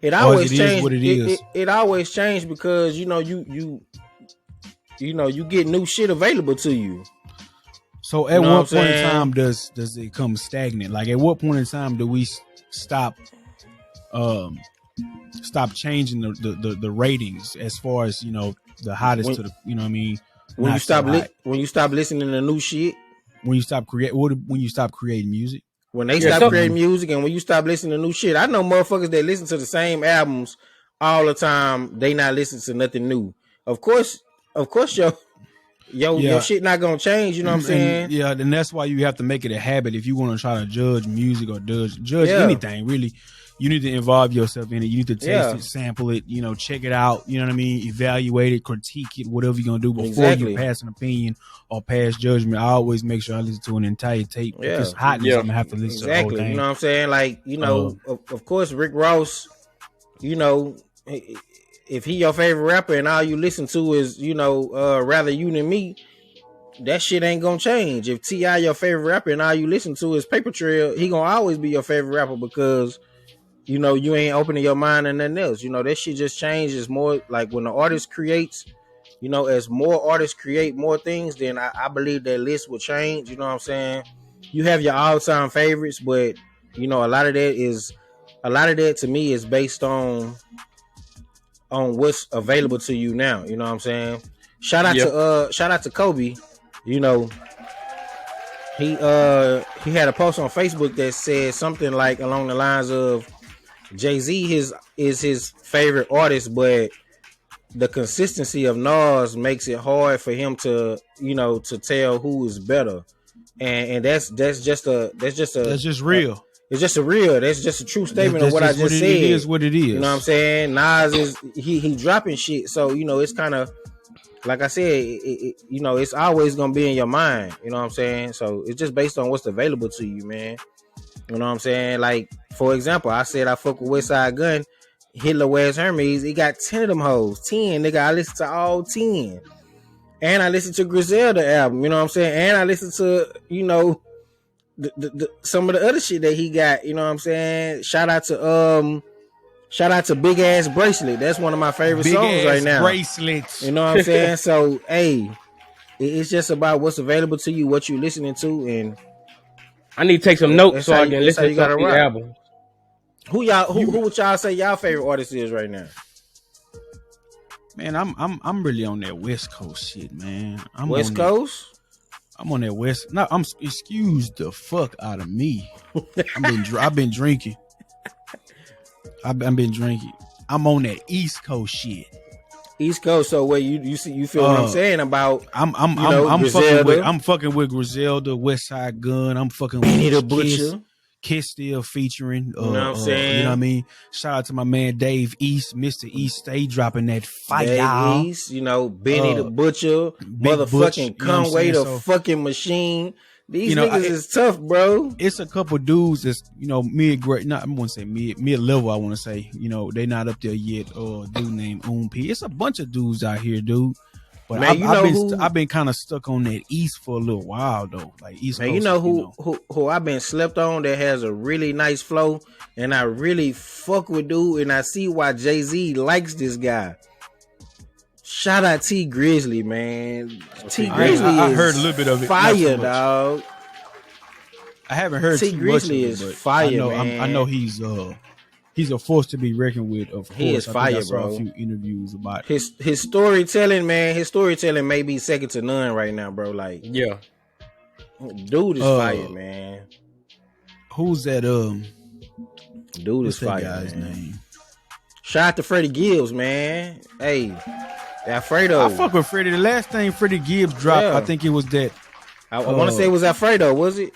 B: It always
A: changes. What it is.
B: It always changed because you know you get new shit available to you.
A: So at what point in time does it come stagnant? Like at what point in time do we stop changing the ratings as far as, you know, the hottest to the, you know what I mean?
B: When you stop listening to new shit,
A: when you stop creating music,
B: when they stop creating music, and when you stop listening to new shit. I know motherfuckers that listen to the same albums all the time. They not listening to nothing new. Of course, your shit not gonna change. You know what I'm saying?
A: Yeah, and that's why you have to make it a habit if you want to try to judge music or judge anything. Really, you need to involve yourself in it. You need to taste it, sample it, check it out. You know what I mean? Evaluate it, critique it, whatever you're gonna do before you pass an opinion or pass judgment. I always make sure I listen to an entire tape. If it's hotness, I'm gonna have to listen to the whole thing.
B: You know what I'm saying? Like, of course, Rick Ross. If he your favorite rapper and all you listen to is, Rather You Than Me, that shit ain't gonna change. If T.I. your favorite rapper and all you listen to is Paper Trail, he gonna always be your favorite rapper because, you ain't opening your mind and nothing else. That shit just changes more. Like when the artist creates, as more artists create more things, then I believe that list will change. You know what I'm saying? You have your all-time favorites, but, a lot of that to me is based on what's available to you now. You know what I'm saying? Shout out to Kobe. He had a post on Facebook that said something like along the lines of Jay-Z is his favorite artist, but the consistency of Nas makes it hard for him to tell who is better. And that's just real. It's just that's just a true statement of what I just said. It
A: is what it is.
B: You know what I'm saying? Nas is he dropping shit. So, it's kind of like I said, it's always gonna be in your mind. You know what I'm saying? So it's just based on what's available to you, man. You know what I'm saying? Like, for example, I said I fuck with Westside Gun, Hitler Wears Hermes. He got 10 of them hoes. 10, nigga. I listen to all 10. And I listened to Griselda album, you know what I'm saying? And I listened to, some of the other shit that he got, you know what I'm saying? Shout out to Big Ass Bracelet. That's one of my favorite songs right now.
A: Bracelets.
B: You know what I'm saying? So, hey, it's just about what's available to you, what you listening to, and
C: I need to take some notes so I can listen to the album.
B: Who would y'all say y'all favorite artist is right now?
A: Man, I'm really on that West Coast shit, man.
B: West Coast?
A: I'm on that West. No, excuse the fuck out of me. I've been drinking. I've been drinking. I'm on that East Coast shit.
B: East Coast. So where you feel what I'm saying about?
A: I'm fucking with Griselda, Westside Gun. I'm fucking
B: Benny the
A: with
B: Butcher.
A: Kiss still featuring.
B: You know what I'm saying?
A: You know what I mean? Shout out to my man Dave East, Mr. East. Stay dropping that fire.
B: Dave East, Benny the Butcher, motherfucking Conway the fucking machine. These niggas is tough, bro.
A: It's a couple dudes that's mid-grade. Not I wouldn't say mid-level. I want to say they not up there yet. Dude named P. It's a bunch of dudes out here, dude. But man, I've been kind of stuck on that East for a little while though. Like East Coast.
B: Who I've been slept on that has a really nice flow, and I really fuck with dude, and I see why Jay-Z likes this guy. Shout out T Grizzly, man. T Grizzly I heard a little bit of it. Fire, dog.
A: I haven't heard
B: T Grizzly is fire, man.
A: I know he's a force to be reckoned with. Of course,
B: he is fire,
A: I saw
B: bro.
A: A few interviews about
B: his storytelling, man. His storytelling may be second to none right now, bro. Like,
C: yeah,
B: dude is fire, man.
A: Who's that?
B: Dude is fire.
A: Guy's name.
B: Shout out to Freddie Gibbs, man. Hey, Alfredo.
A: I fuck with Freddie. The last thing Freddie Gibbs dropped, I think it was that.
B: I want to say it was Alfredo. Was it?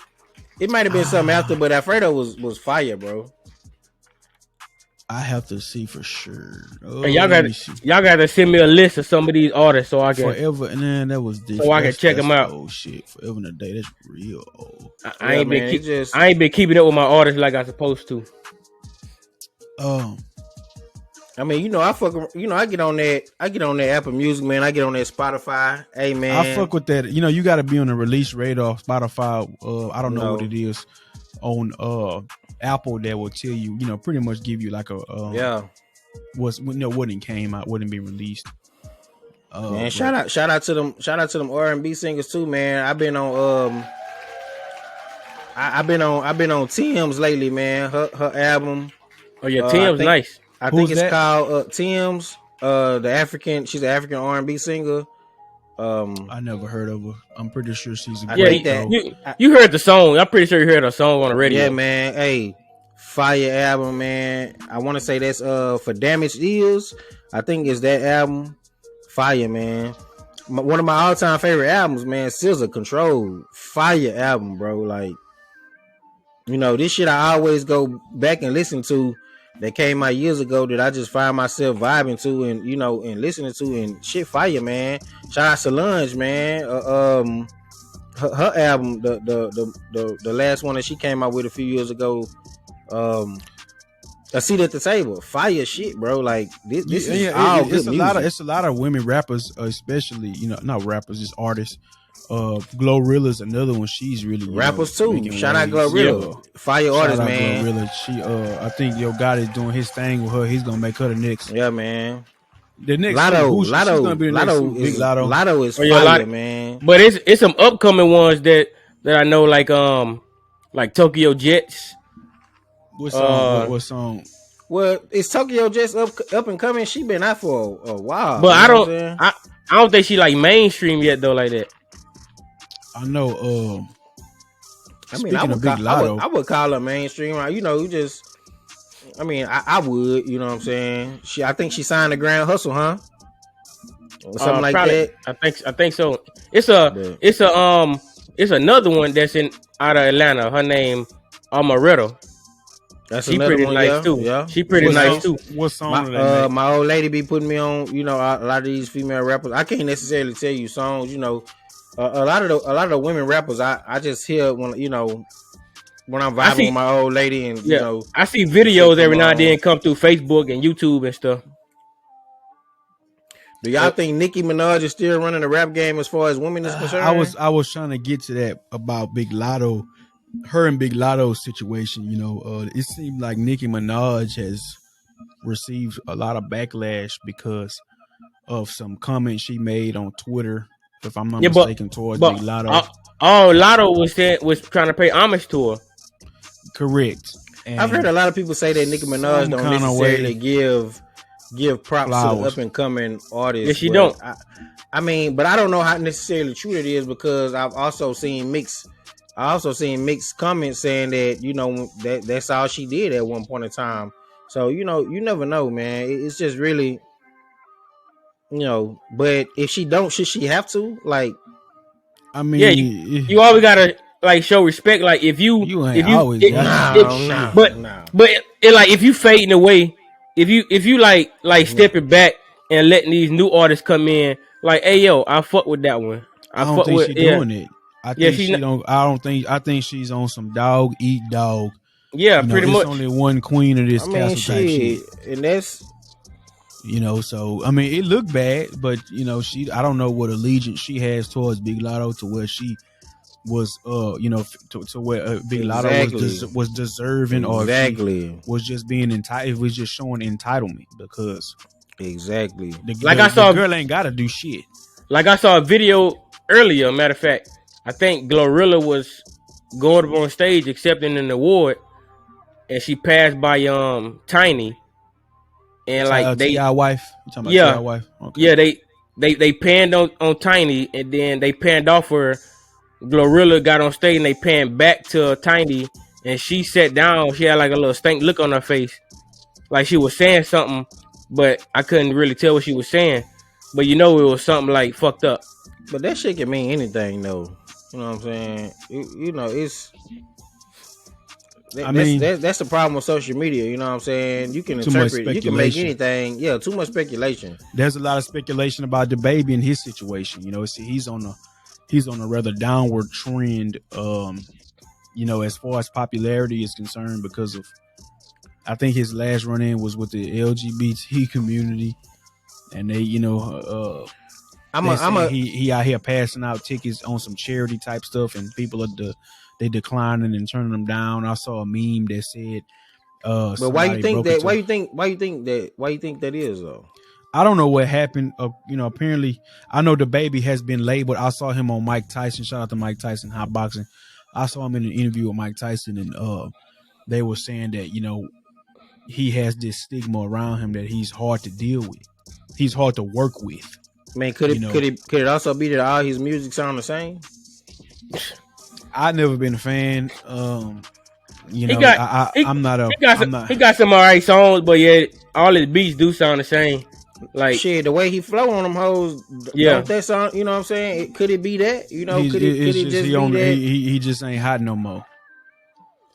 B: It might have been something after, but Alfredo was fire, bro.
A: I have to see for sure.
C: Hey, y'all got to send me a list of some of these artists so I can
A: Forever and then that was different.
C: So I can check them out.
A: Oh shit, Forever and a Day. That's real old.
C: I ain't been keeping up with my artists like I supposed to.
B: I mean, I get on that Apple Music, man. I get on that Spotify. Hey, man,
A: I fuck with that. You got to be on the release radar. Spotify. I don't know what it is on Apple that will tell you. Pretty much give you like a what came out, wouldn't be released.
B: Man, shout out to them R&B singers too, man. I've been on I've been on Tim's lately, man. Her album.
C: Oh yeah, Tim's nice.
B: I think it's called Tim's. She's an African R&B singer.
A: I never heard of her. I'm pretty sure she's a great.
C: You heard the song. I'm pretty sure you heard her song on the radio.
B: Yeah, man. Hey, fire album, man. I want to say that's for Damaged Ears. I think it's that album. Fire, man. one of my all-time favorite albums, man. SZA Control, fire album, bro. Like, you know, this shit I always go back and listen to that came out years ago that I just find myself vibing to and, you know, and listening to, and shit fire, man. Shout out Solange, man. Her album, the last one that she came out with a few years ago, A Seat at the Table, fire shit, bro. Like this is all good music.
A: It's a lot of women rappers, especially, you know, not rappers, just artists. Glorilla's another one. She's really
B: rappers too. Shout out Glorilla, fire artist, man.
A: Glorilla. She, I think Yo Gotti is doing his thing with her. He's gonna make her the next.
B: Yeah, man.
A: The next
B: Lotto is fire, man.
C: But it's some upcoming ones that I know, like Tokyo Jets.
A: What song?
B: Well, it's Tokyo Jets up and coming. She been out for a while.
C: But I don't think she like mainstream yet though, like that.
A: I know.
B: I mean, I would call her mainstream. You know, you just. I mean, I would. You know what I'm saying? I think she signed a Grand Hustle, huh? Or something like
C: probably,
B: that.
C: I think so. It's another one that's out of Atlanta. Her name Amaretto.
B: That's
C: she
B: another
C: pretty
B: one,
C: nice too.
B: Yeah.
C: She pretty nice too.
A: What song?
B: My old lady be putting me on. You know, a lot of these female rappers. I can't necessarily tell you songs. You know, a lot of the women rappers. I just hear when, you know, when I'm vibing with my old lady, and you know,
C: I see videos every now and then come through Facebook and YouTube and stuff.
B: Do y'all think Nicki Minaj is still running the rap game as far as women is concerned?
A: I was trying to get to that about Big Lotto. Her and Big Lotto's situation, you know, it seemed like Nicki Minaj has received a lot of backlash because of some comments she made on Twitter, if I'm not mistaken, towards Big Lotto.
C: Lotto was trying to pay homage to her.
A: Correct. And
B: I've heard a lot of people say that Nicki Minaj don't necessarily give props to the up and coming artists.
C: Yeah, she don't.
B: I mean, but I don't know how necessarily true it is, because I've also seen mixed comments saying that, you know, that's all she did at one point in time. So, you know, you never know, man. It's just really, you know, but if she don't, should she have to? Like,
A: I mean,
C: yeah, you always gotta like show respect. Like if you like if you fading away, if you like stepping back and letting these new artists come in, like, hey yo, I fuck with that one.
A: I don't think she's doing it. I think she don't. I think she's on some dog eat dog.
C: Yeah,
A: you know,
C: pretty much.
A: Only one queen of this castle type shit,
B: and that's,
A: you know. So I mean, it looked bad, but you know, I don't know what allegiance she has towards Big Lotto to where she was, you know, to where Big Lotto was deserving, or was just being entitled. It was just showing entitlement because the girl ain't got to do shit.
C: Like I saw a video earlier. Matter of fact, I think Glorilla was going up on stage accepting an award, and she passed by Tiny, and like
A: T.I. wife. You talking about T.I. wife? Okay.
C: Yeah, they panned on Tiny, and then they panned off her. Glorilla got on stage, and they panned back to Tiny, and she sat down. She had like a little stank look on her face, like she was saying something, but I couldn't really tell what she was saying. But you know, it was something like fucked up.
B: But that shit can mean anything, though. You know what I'm saying? You know, that's the problem with social media. You know what I'm saying? You can interpret, you can make anything. Yeah, too much speculation.
A: There's a lot of speculation about the baby and his situation. You know, he's on a rather downward trend. You know, as far as popularity is concerned, because of, I think his last run in was with the LGBT community, and they, you know, he out here passing out tickets on some charity type stuff, and people they declining and turning them down. I saw a meme that said,
B: but why you think that is though?
A: I don't know what happened. You know, apparently, I know the baby has been labeled. I saw him on Mike Tyson. Shout out to Mike Tyson, Hot Boxing. I saw him in an interview with Mike Tyson, and they were saying that, you know, he has this stigma around him that he's hard to deal with. He's hard to work with.
B: Man, could it also be that all his music sound the same?
A: I've never been a fan. You know, he got some alright songs, but yeah, all his beats do sound the same.
C: Like
B: shit, the way he flow on them hoes, don't that sound, you know what I'm saying? Could it be that? You know, could it just be that?
A: He just ain't hot no more.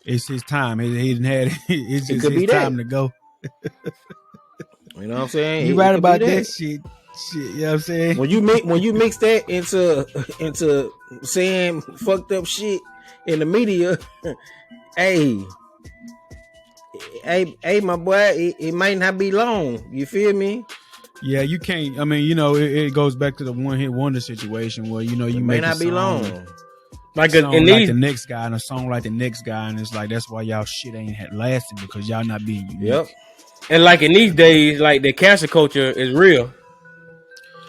A: It's his time. He didn't have it's just his time to go.
B: You know what I'm saying?
A: You right about that shit. Shit, you know what I'm saying?
B: When you mix that into saying fucked up shit in the media, hey, my boy, it might not be long. You feel me?
A: Yeah, you can't. I mean, you know, it goes back to the one hit wonder situation where, you know, you may not be long. Like the next guy and a song like the next guy, and it's like that's why y'all shit ain't lasting because y'all not being unique.
B: Yep.
C: And like in these days, like the cancer culture is real.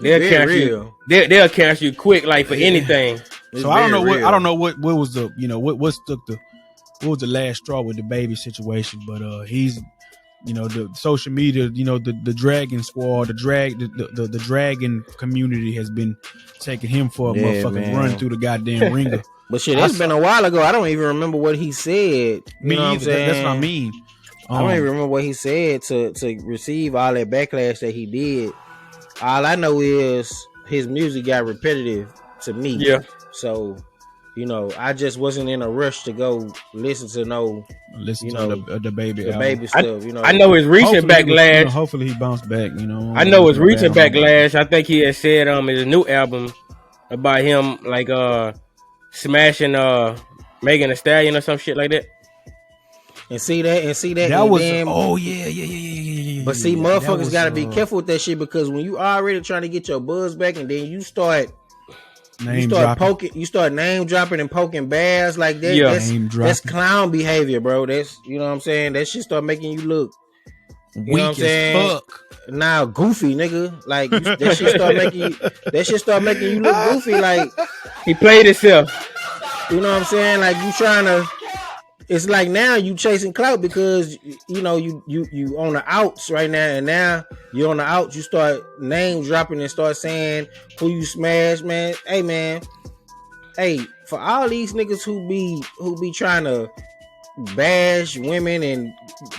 C: They'll cancel you quick, like for anything.
A: So I don't know what was the, you know, what was the last straw with the baby situation, but he's, you know, the social media, you know, the dragon squad, the dragon community has been taking him for a motherfucking run through the goddamn ringer.
B: But shit, it's been a while ago. I don't even remember what he said.
A: Me either. That's what I mean.
B: I don't even remember what he said to receive all that backlash that he did. All I know is his music got repetitive to me.
C: Yeah.
B: So, you know, I just wasn't in a rush to go listen to the baby stuff. You know,
C: I know his recent backlash.
A: Hopefully he bounced back. You know,
C: I know his recent backlash. I think he had said his new album about him like smashing Megan Thee Stallion or some shit like that.
B: And see that.
A: That was yeah.
B: But see, motherfuckers gotta be careful with that shit because when you already trying to get your buzz back, and then you start name dropping and poking bears like that. Yeah, that's clown behavior, bro. That's, you know what I'm saying. That shit start making you look
A: weak as fuck.
B: Now goofy, nigga. Like that shit start making you look goofy. Like
C: he played himself.
B: You know what I'm saying? Like you trying to. It's like now you chasing clout because you know you on the outs right now, and now you're on the outs. You start name dropping and start saying who you smash, man. Hey, for all these niggas who be trying to bash women and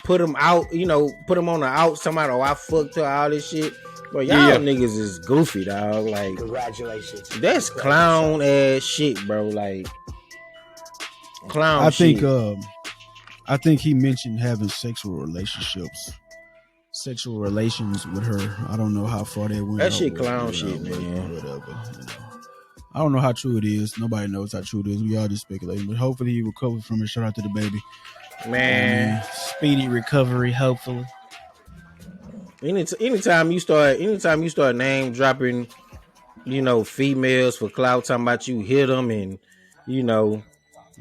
B: put them out, you know, put them on the outs. Somebody, I fucked her, all this shit. But y'all niggas is goofy, dog. Like,
D: congratulations.
B: That's clown ass shit, bro. Like. Clown shit.
A: I think he mentioned having sexual relations with her. I don't know how far they went.
B: That shit clown shit, man.
A: Whatever. You know. I don't know how true it is. Nobody knows how true it is. We all just speculating. But hopefully he recovers from it. Shout out to the baby.
B: Man.
A: Speedy recovery, hopefully.
B: Anytime you start name dropping, you know, females for clout, talking about you hit them and you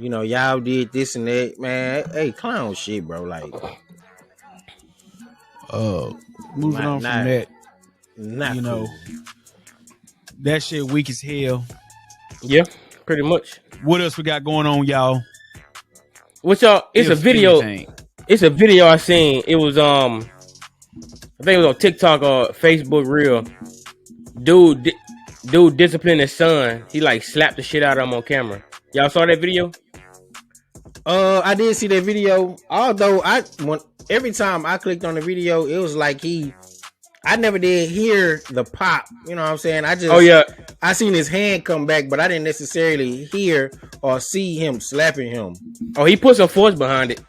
B: know, y'all did this and that, man. Hey, clown shit, bro. Like,
A: moving on from that,
B: you
A: know, that shit weak as hell.
C: Yeah, pretty much.
A: What else we got going on, y'all?
C: What y'all? It's a video. It's a video I seen. It was I think it was on TikTok or Facebook Reel. Dude disciplined his son. He like slapped the shit out of him on camera. Y'all saw that video?
B: I did see that video. Although every time I clicked on the video, it was like I never did hear the pop. You know what I'm saying? I seen his hand come back, but I didn't necessarily hear or see him slapping him.
C: Oh, he put some force behind it.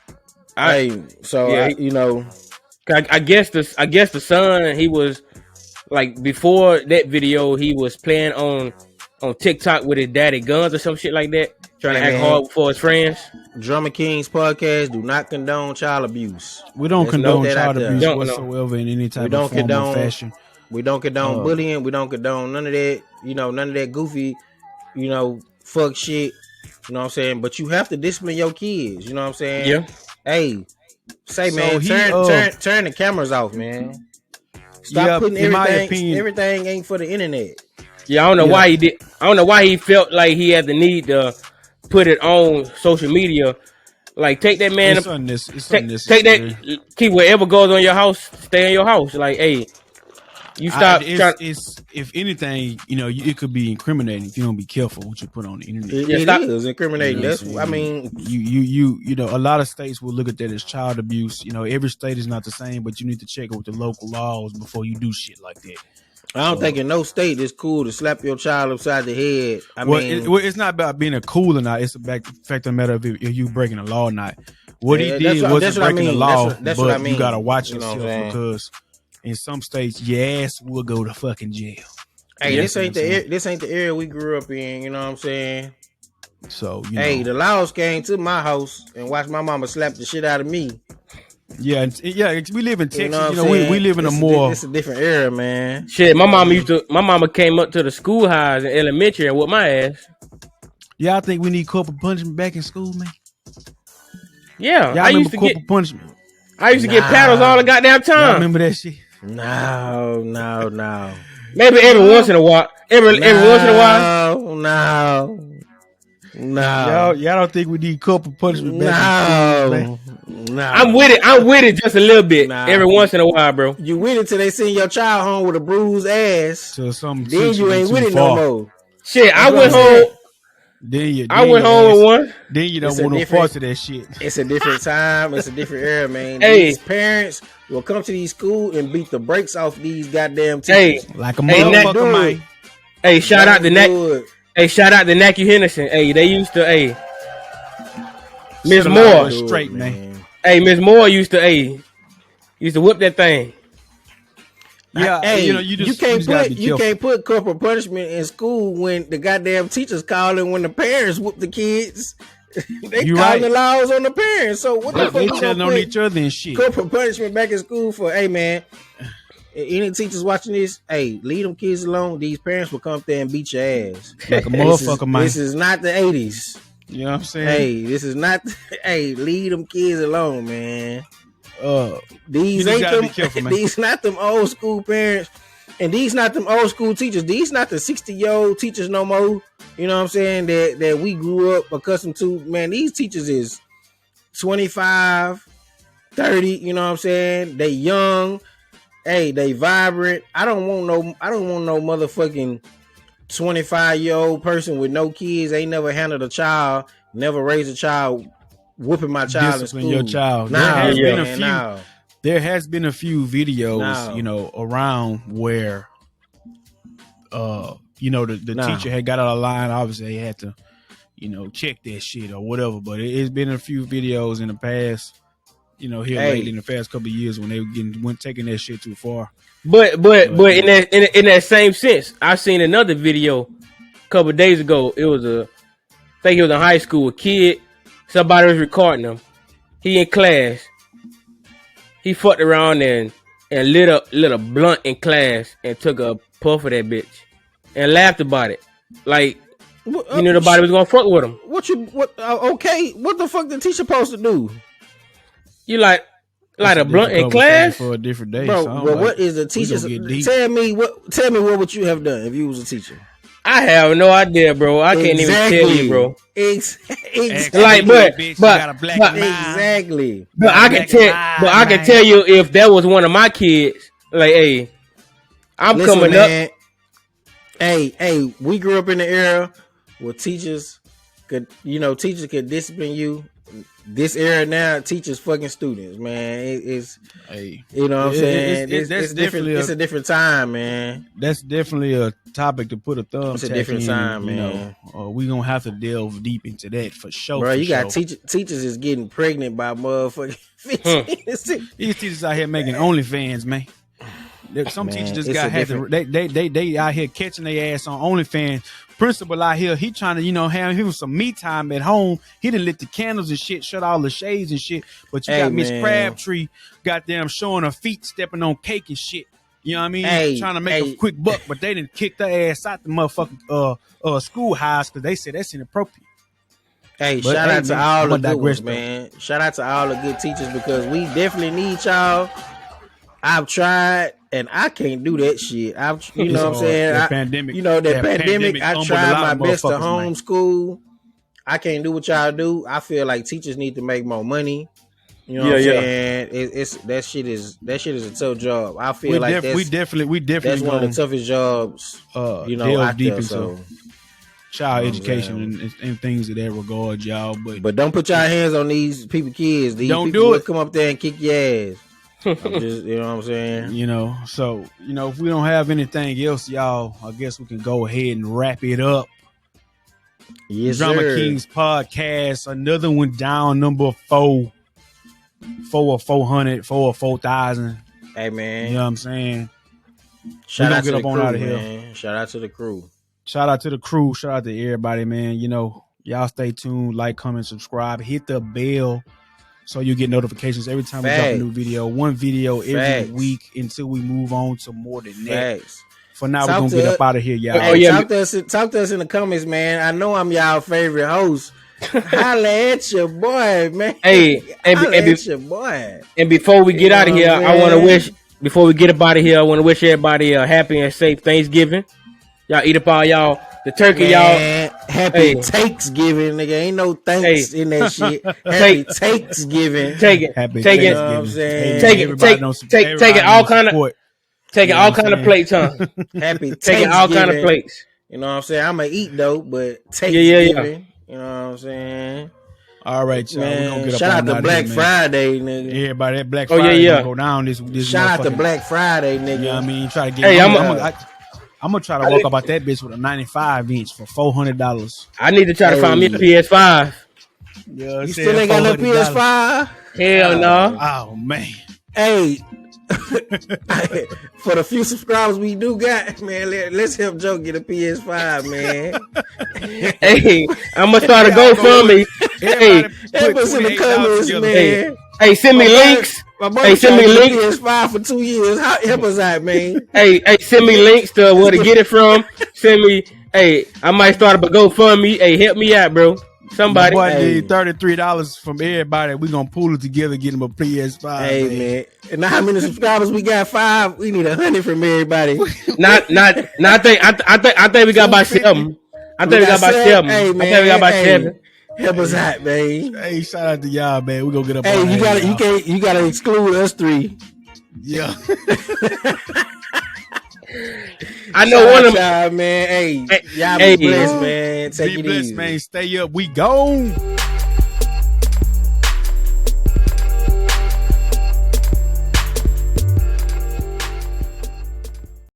B: You know,
C: I guess the son, he was like, before that video, he was playing on TikTok with his daddy guns or some shit like that, trying to act hard for his friends.
B: Drummer Kings podcast do not condone child abuse.
A: We don't condone child abuse whatsoever in any type of form or fashion.
B: We don't condone bullying. We don't condone none of that. You know, none of that goofy, you know, fuck shit. You know what I'm saying? But you have to discipline your kids. You know what I'm saying?
C: Yeah.
B: Hey, man, turn the cameras off, man. Stop putting everything ain't for the internet.
C: Yeah, I don't know why he did. I don't know why he felt like he had the need to put it on social media. Like, take that man. Take that. Keep whatever goes on your house. Stay in your house. Like, hey, You stop.
A: It's if anything, it could be incriminating if you don't be careful what you put on the internet.
B: It is incriminating. That's I mean,
A: a lot of states will look at that as child abuse. Every state is not the same, but you need to check it with the local laws before you do shit like that.
B: I don't think in no state it's cool to slap your child upside the head.
A: It's not about being a cool or not. It's about the fact of the matter of if you breaking the law or not. What he did wasn't breaking the law,
B: that's
A: but
B: what I mean.
A: You gotta watch yourself because in some states, your ass will go to fucking jail.
B: Hey, this ain't the area we grew up in. You know what I'm saying?
A: So
B: the laws came to my house and watched my mama slap the shit out of me.
A: Yeah. We live in Texas. We live in
B: it's a different era, man.
C: Shit, my mama came up to the schoolhouse in elementary and whooped my ass.
A: Yeah, I think we need corporal punishment back in school, man.
C: Yeah,
A: I used to get
C: punishment. I used to get paddles all the goddamn time.
A: Y'all remember that shit?
B: No.
C: Maybe every once in a while. Every once in a while.
B: No.
A: Y'all don't think we need corporal punishment back in school, man?
B: No.
C: I'm with it just a little bit. Every once in a while, bro.
B: You with it till they send your child home with a bruised ass.
A: Then
B: you ain't with it no more.
C: Shit, I went home. I went home with one.
A: Then you don't want no parts of that shit.
B: It's a different time. It's a different era, man.
C: Hey.
B: These parents will come to these schools and beat the brakes off these goddamn teachers.
A: Like a motherfucker, man.
C: Hey, shout out to Nacky Henderson. Hey, they used to, Miss Moore.
A: Straight, man.
C: Hey, Miss Moore used to whip that thing.
A: Yeah,
B: you can't put corporal punishment in school when the goddamn teachers calling when the parents whoop the kids. They calling the laws on the parents. So what the fuck?
A: They telling on each other and shit.
B: Corporal punishment back in school for, hey man, any teachers watching this, hey, leave them kids alone. These parents will come up there and beat your ass.
A: Like a motherfucker, man.
B: This is not the 80s.
A: You know what I'm saying?
B: Hey, this is not. Hey, leave them kids alone, man. These ain't them. Careful, these not them old school parents, and these not them old school teachers. These not the 60-year-old teachers no more. You know what I'm saying? That we grew up accustomed to. Man, these teachers is 25, 30. You know what I'm saying? They young. Hey, they vibrant. I don't want no motherfucking 25-year-old person with no kids. Ain't never handled a child. Never raised a child. Whooping my child
A: Discipline
B: in school.
A: Your child. There has been a few videos, around where, the teacher had got out of line. Obviously, they had to, check that shit or whatever. But it's been a few videos in the past, lately in the past couple of years when they were taking that shit too far.
C: But in that same sense, I seen another video a couple of days ago. It was I think it was in high school. A kid. Somebody was recording him. He in class. He fucked around and lit a blunt in class and took a puff of that bitch and laughed about it. Like nobody was gonna fuck with him.
B: Okay, what the fuck the teacher supposed to do?
C: You like a blunt in class
A: for a different day,
B: bro. But what is the teacher? Tell me what would you have done if you was a teacher?
C: I have no idea, bro. I can't even tell you, bro.
B: Exactly.
C: Like, but
B: exactly.
C: But I can tell you if that was one of my kids. Like, hey, Listen, coming man, up.
B: Hey, we grew up in the era where teachers could discipline you. This era now, teachers fucking students, man. You know what I'm saying? It's different. It's a different time, man.
A: That's definitely a topic to put a thumb.
B: It's a different time, man.
A: We gonna have to delve deep into that for sure.
B: Bro, got teachers is getting pregnant by motherfucking 15.
A: These teachers out here making OnlyFans, man. Some teachers just they out here catching their ass on OnlyFans. Principal out here, he trying to, have him some me time at home. He done lit the candles and shit, shut all the shades and shit. But you got Miss Crabtree, goddamn, showing her feet, stepping on cake and shit. You know what I mean? Trying to make a quick buck, but they didn't kick their ass out the motherfucking schoolhouse because they said that's inappropriate.
B: Hey, shout out to all the good ones, man. Shout out to all the good teachers because we definitely need y'all. I've tried and I can't do that shit. You know what I'm saying?
A: That pandemic.
B: I tried my best to homeschool. I can't do what y'all do. I feel like teachers need to make more money. You know what I'm saying? It's that shit is a tough job. I feel like
A: we definitely
B: that's one of the toughest jobs. Out there. So
A: child education and things of that regard, y'all.
B: But don't put your hands on these kids. These
A: don't
B: people
A: do it.
B: Come up there and kick your ass. Just, you know what I'm saying?
A: So if we don't have anything else, y'all, I guess we can go ahead and wrap it up.
B: Yes,
A: Drama
B: sir.
A: Kings podcast, another one down, number 4. 4 or 400, 4 or 4,000.
B: Hey man,
A: you know what I'm saying?
B: Shout out to the crew, man. Shout out to the crew.
A: Shout out to the crew. Shout out to everybody, man. Y'all stay tuned, like, comment, subscribe, hit the bell so you get notifications every time we drop a new video. One video every week until we move on to more than that. For now, we're gonna get up out of here, y'all.
B: Talk to us in the comments, man. I know I'm y'all favorite host. Holla at your boy, man.
C: Hey,
B: at your boy.
C: And before we get out of here, before we get up out of here, I want to wish everybody a happy and safe Thanksgiving. Y'all eat up all y'all the turkey,
B: man, y'all. Happy Thanksgiving, nigga. Ain't no thanks in that shit. Happy Thanksgiving.
C: Take it all kind of. Taking all kind of plates, huh?
B: Happy
C: taking all kind of plates.
B: You know what I'm saying? I'm gonna eat though, but Thanksgiving. You know what I'm saying?
A: All right, y'all.
B: Man,
A: we gonna get up
B: shout out to Black
A: here,
B: Friday, nigga.
A: Everybody, that Black Friday gonna go down this.
B: Shout out to Black Friday, nigga.
A: You know what I mean? Try to get. I'm gonna try to walk up out that bitch with a 95-inch for $400.
C: I need to try to find me a PS5.
B: Yeah, you still ain't got no PS5?
C: Hell no.
A: Oh man.
B: Hey. For the few subscribers we do got, man, let's help Joe get a PS5, man.
C: Hey, I'm gonna start a GoFundMe. Hey,
B: help us in the comments, man.
C: Hey, send me links.
B: Hey, send me links. PS5 for 2 years. Help us out, man.
C: Hey, send me links to where to get it from. Send me. Hey, I might start up a GoFundMe. Hey, help me out, bro. Somebody.
A: My boy need $33 from everybody. We gonna pool it together, get him a PS5.
B: Hey man. And now how many subscribers we got? 5. We need 100 from everybody.
C: I think we got about 7. I think we got about 7.
B: Hey, man.
C: I think we got about 7.
B: Help us out, man.
A: Hey, shout out to y'all, man. We gonna get up.
B: Hey, you gotta exclude us 3.
A: Yeah.
C: I know one of
B: y'all, man. Hey, y'all be blessed, man. Take it easy,
A: man. Stay up. We gone.